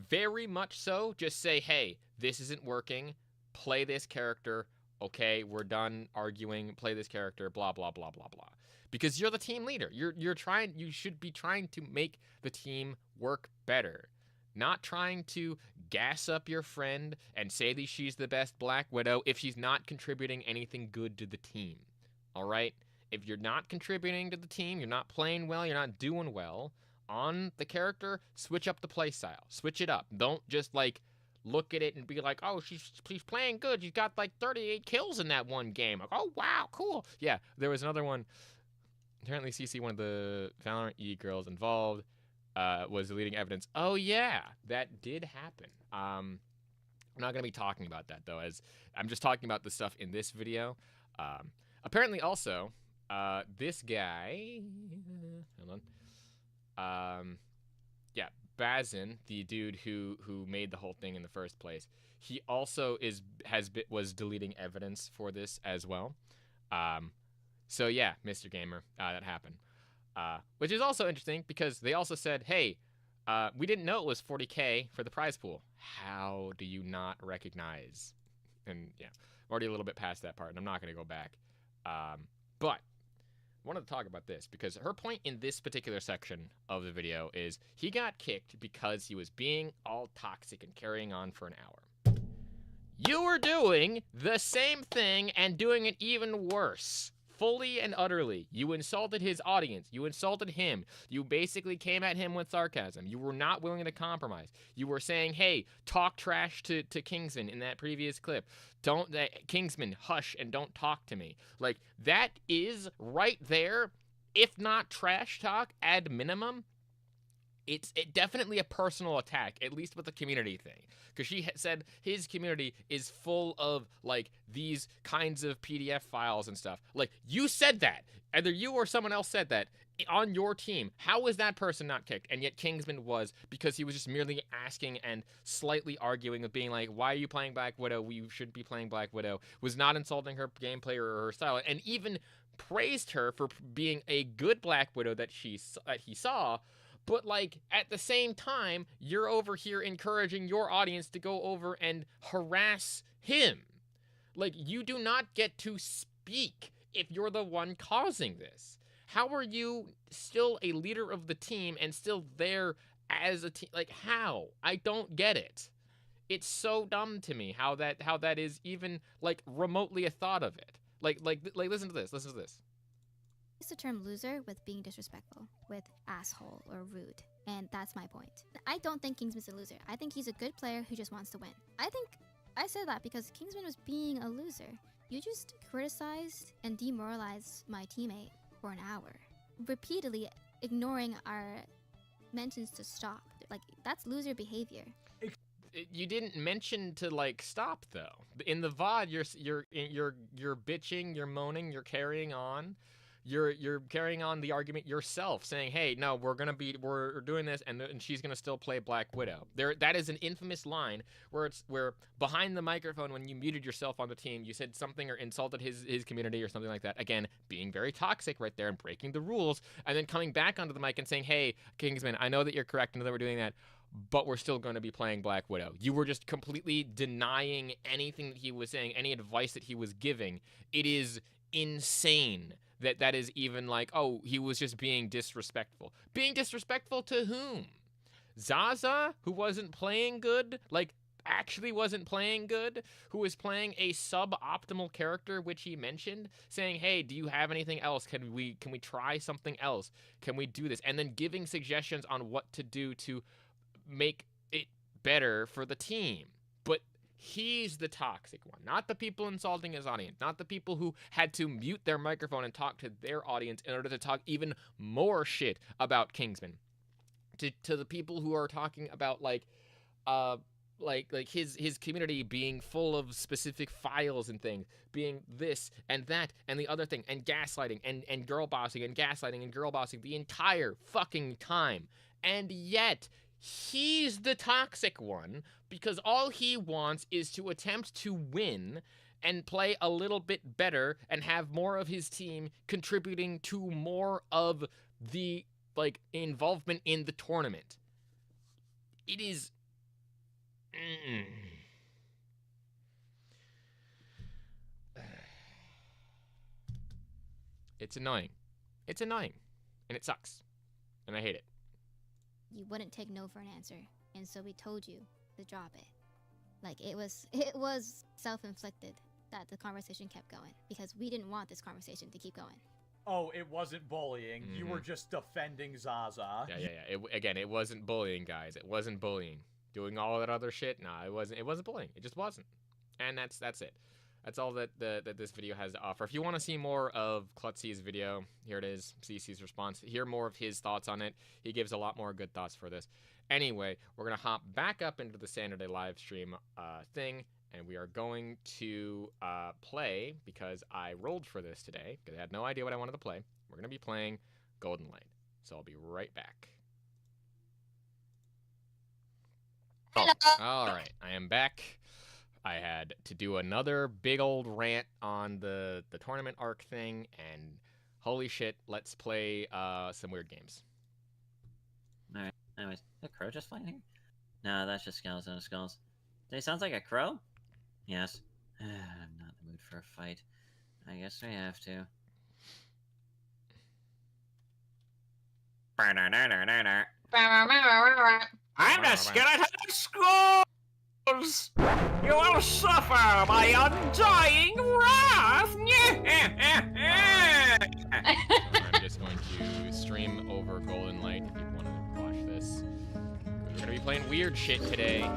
very much so just say, hey, this isn't working, play this character, okay, we're done arguing, play this character, blah, blah, blah, blah, blah. Because you're the team leader. You should be trying to make the team work better. Not trying to gas up your friend and say that she's the best Black Widow if she's not contributing anything good to the team. All right? If you're not contributing to the team, you're not playing well, you're not doing well on the character, switch up the play style. Switch it up. Don't just like look at it and be like, oh, she's playing good. She's got like 38 kills in that one game. Like, oh, wow, cool. Yeah, there was another one. Apparently, CC, one of the Valorant E-girls involved, was deleting evidence. Oh, yeah, that did happen. I'm not going to be talking about that, though, as I'm just talking about the stuff in this video. Apparently, also, this guy... Hold on. Yeah, Bazin, the dude who made the whole thing in the first place, he also was deleting evidence for this as well. So yeah, Mr. Gamer, that happened. Which is also interesting, because they also said, hey, we didn't know it was 40K for the prize pool. How do you not recognize? And yeah, I'm already a little bit past that part, and I'm not going to go back. But I wanted to talk about this, because her point in this particular section of the video is he got kicked because he was being all toxic and carrying on for an hour. You were doing the same thing and doing it even worse. Fully and utterly. You insulted his audience. You insulted him. You basically came at him with sarcasm. You were not willing to compromise. You were saying, hey, talk trash to Kingsman in that previous clip. Kingsman, hush and don't talk to me. Like, that is right there, if not trash talk, ad minimum. It's definitely a personal attack, at least with the community thing. Because she said his community is full of, like, these kinds of PDF files and stuff. Like, you said that. Either you or someone else said that on your team. How was that person not kicked? And yet Kingsman was, because he was just merely asking and slightly arguing of being like, why are you playing Black Widow? We should be playing Black Widow. Was not insulting her gameplay or her style. And even praised her for being a good Black Widow that he saw. But, like, at the same time, you're over here encouraging your audience to go over and harass him. Like, you do not get to speak if you're the one causing this. How are you still a leader of the team and still there as a team? Like, how? I don't get it. It's so dumb to me how that is even, like, remotely a thought of it. Like, listen to this. Listen to this. Use the term loser with being disrespectful, with asshole or rude, and that's my point. I don't think Kingsman's a loser. I think he's a good player who just wants to win. I said that because Kingsman was being a loser. You just criticized and demoralized my teammate for an hour, repeatedly ignoring our mentions to stop. Like, that's loser behavior. You didn't mention to, like, stop though. In the VOD, you're bitching, you're moaning, you're carrying on. You're carrying on the argument yourself, saying, hey, no, we're doing this, and she's gonna still play Black Widow. That is an infamous line where behind the microphone, when you muted yourself on the team, you said something or insulted his community or something like that. Again, being very toxic right there and breaking the rules, and then coming back onto the mic and saying, hey, Kingsman, I know that you're correct, I know that we're doing that, but we're still going to be playing Black Widow. You were just completely denying anything that he was saying, any advice that he was giving. It is insane that is even like, oh, he was just being disrespectful. Being disrespectful to whom? Zaza, who wasn't playing good? Like, actually wasn't playing good, who was playing a suboptimal character, which he mentioned, saying, "Hey, do you have anything else? Can we try something else? Can we do this?" And then giving suggestions on what to do to make it better for the team. But he's the toxic one, not the people insulting his audience, not the people who had to mute their microphone and talk to their audience in order to talk even more shit about Kingsman. To the people who are talking about like his community being full of specific files and things, being this and that and the other thing, and gaslighting and girl bossing and gaslighting and girl bossing the entire fucking time. And yet he's the toxic one, because all he wants is to attempt to win and play a little bit better and have more of his team contributing to more of the like involvement in the tournament. It is it's annoying. It's annoying. And it sucks. And I hate it. You wouldn't take no for an answer, and so we told you to drop it. Like, it was self-inflicted that the conversation kept going, because we didn't want this conversation to keep going. Oh, it wasn't bullying. You were just defending Zaza. Yeah. It wasn't bullying, guys. It wasn't bullying. Doing all that other shit, nah, it wasn't bullying. It just wasn't. And that's it. That's all that this video has to offer. If you want to see more of Klutzy's video, here it is, CC's response. Hear more of his thoughts on it. He gives a lot more good thoughts for this. Anyway, we're going to hop back up into the Saturday live stream thing, and we are going to play, because I rolled for this today, because I had no idea what I wanted to play. We're going to be playing Golden Light. So I'll be right back. Hello. All right, I am back. I had to do another big old rant on the tournament arc thing, and holy shit, let's play some weird games. Alright, anyways, a crow just flying here? No, that's just skulls and skulls. Do he sounds like a crow? Yes. I'm not in the mood for a fight. I guess we have to. I'm the skeleton of skulls! You will suffer my undying wrath! I'm just going to stream over Golden Light if you want to watch this. We're going to be playing weird shit today.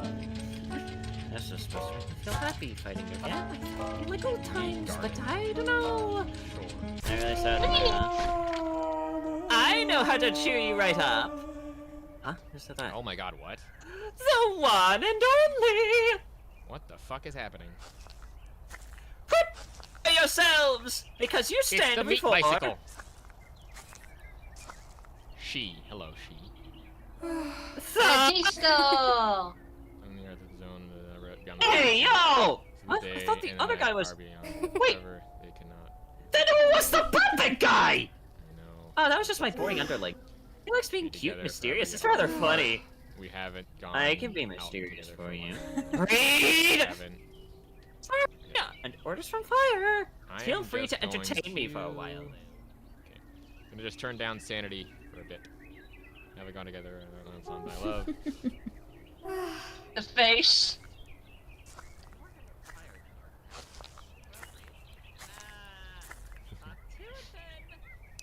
That's just supposed to make me feel happy fighting again. I thought in like old times, but I don't know. I really said, I know how to cheer you right up. Huh? Who said that? Oh my god, what? The one and only! What the fuck is happening? Prepare yourselves, because you stand it's the before... meat bicycle. She. Hello, she. Disco! Hey, yo! What? I thought the other guy was... Wait! Then who was the puppet guy? Oh, that was just my boring underling. He likes being cute and mysterious. It's rather funny. We haven't gone. I can be mysterious for you. Read! Yeah, and orders from Fire. Feel free to entertain me for a while. Okay. I'm gonna just turn down sanity for a bit. Haven't gone together. Songs I love. The face.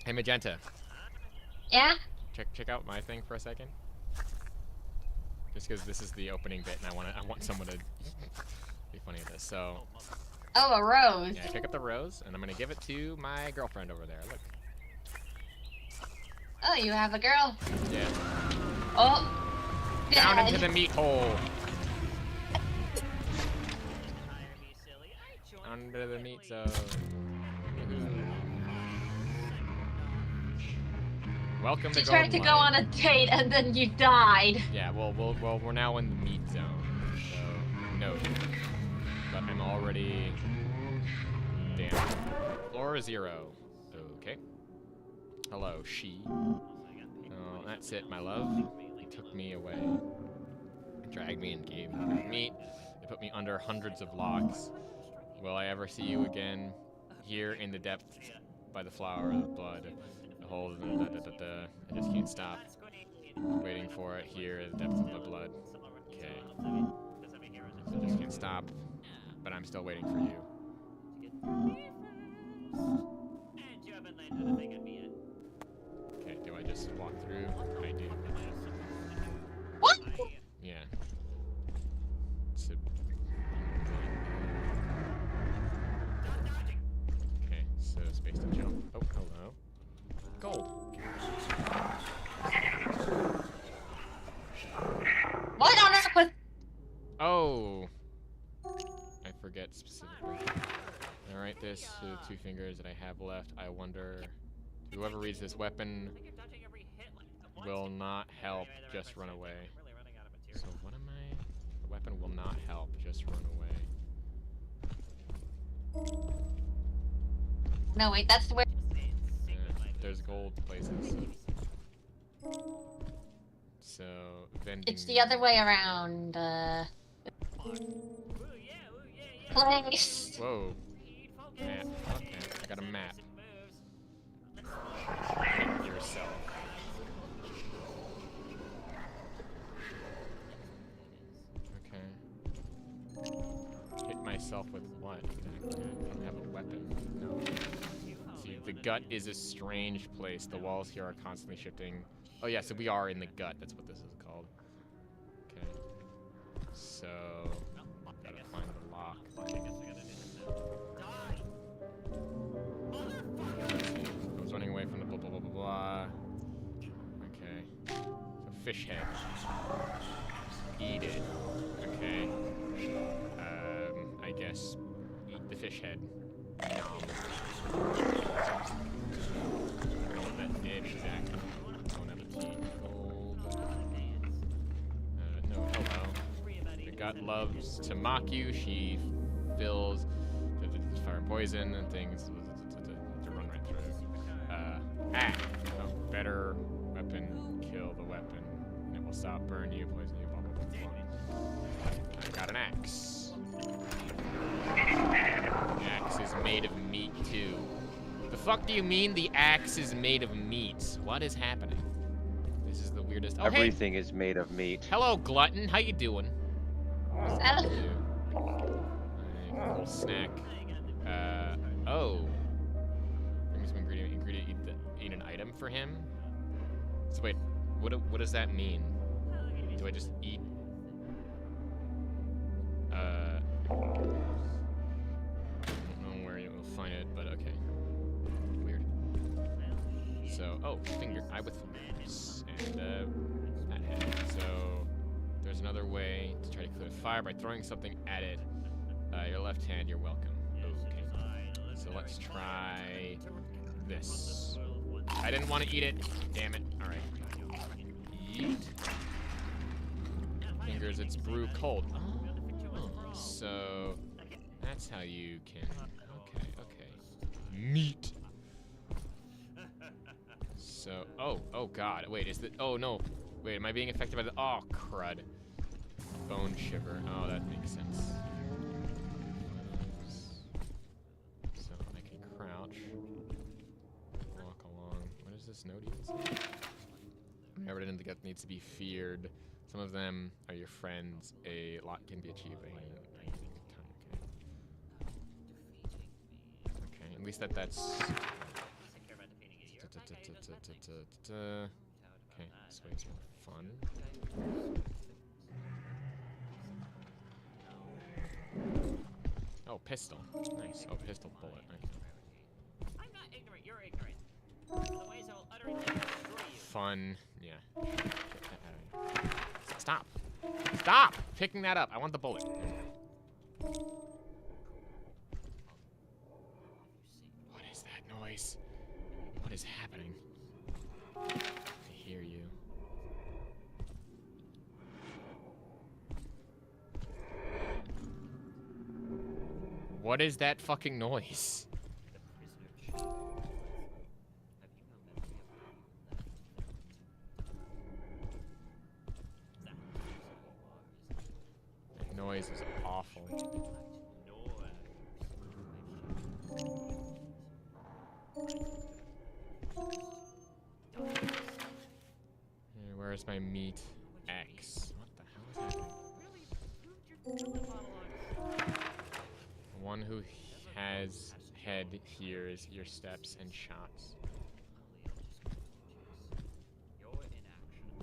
Hey, Magenta. Yeah? Check out my thing for a second. Just because this is the opening bit, and I want someone to be funny at this. So. Oh, a rose. Yeah, pick up the rose, and I'm gonna give it to my girlfriend over there. Look. Oh, you have a girl. Yeah. Oh. Down Dead. into the meat hole. Under the meat zone. Welcome to You tried to Golden go Light. on a date and then you died. Yeah, well, we're now in the meat zone, so no. But I'm already. Damn. Floor 0. Okay. Hello, she. Oh, that's it, my love. They took me away. Dragged me and gave me meat. They put me under hundreds of logs. Will I ever see you again? Here in the depths, by the flower of blood. The hole, I just can't stop. Waiting for it here in the depths of the blood. Okay. You just can't stop. But I'm still waiting for you. And you haven't landed a thing at me yet. Okay, do I just walk through? I do. What? Yeah. So, okay, so space to jump. Oh, hello. Gold. What on earth was... Oh! I forget specifically. Alright, there's the 2 fingers that I have left. I wonder... Whoever reads this weapon will not help, just run away. So what am I? The weapon will not help, just run away. No, wait, that's where... Yeah, there's gold places. So, vending... It's the other way around, place. Whoa. Map. Okay, I got a map. Yourself. Okay. Hit myself with what exactly? I don't have a weapon. No. See, the gut is a strange place. The walls here are constantly shifting. Oh yeah, so we are in the gut. That's what this is called. Okay. So, gotta find the lock. I was running away from the blah blah blah blah blah. Okay. So fish head. Eat it. Okay. I guess eat the fish head. Nom. I don't know what that did exactly. Don't have a teeth. Gold. No, hello. The gut loves to mock you. She fills fire and poison and things to run right through. A better weapon, kill the weapon, and it will stop, burn you, poison you, blah blah blah blah. I got an axe. The axe is made of meat too. The fuck do you mean the axe is made of meat? What is happening? This is the weirdest. Oh, Everything is made of meat. Hello, glutton. How you doing? Hello. Cool snack. Oh. Bring me some ingredient. Eat an item for him. So wait, what does that mean? Do I just eat? I don't know where you will find it, but okay. Weird. So, oh, finger. Eye with fingers. And, that head. So, there's another way to try to clear the fire by throwing something at it. Your left hand, you're welcome. Okay. So let's try this. I didn't want to eat it. Damn it. Alright. Eat. Fingers, it's brew cold. Oh. So, that's how you can... Okay. Meat. So, oh god. Wait, is the... Oh, no. Wait, am I being affected by the... Oh, crud. Bone shiver. Oh, that makes sense. So, I can crouch. Walk along. What does this note even say? Everyone in the gut needs to be feared. Some of them are your friends. A lot can be achieved by any time. Okay, at least that's... Okay, this way is more fun. Oh, pistol. Nice. Oh, pistol bullet. Nice. I'm not ignorant, you're ignorant. The ways I will utterly destroy you. Fun. Yeah. Stop. Stop picking that up. I want the bullet. What is that noise? What is happening? I hear you. What is that fucking noise? That noise is awful. Where's my meat? X. What the hell is happening? one who has head hears your steps and shots.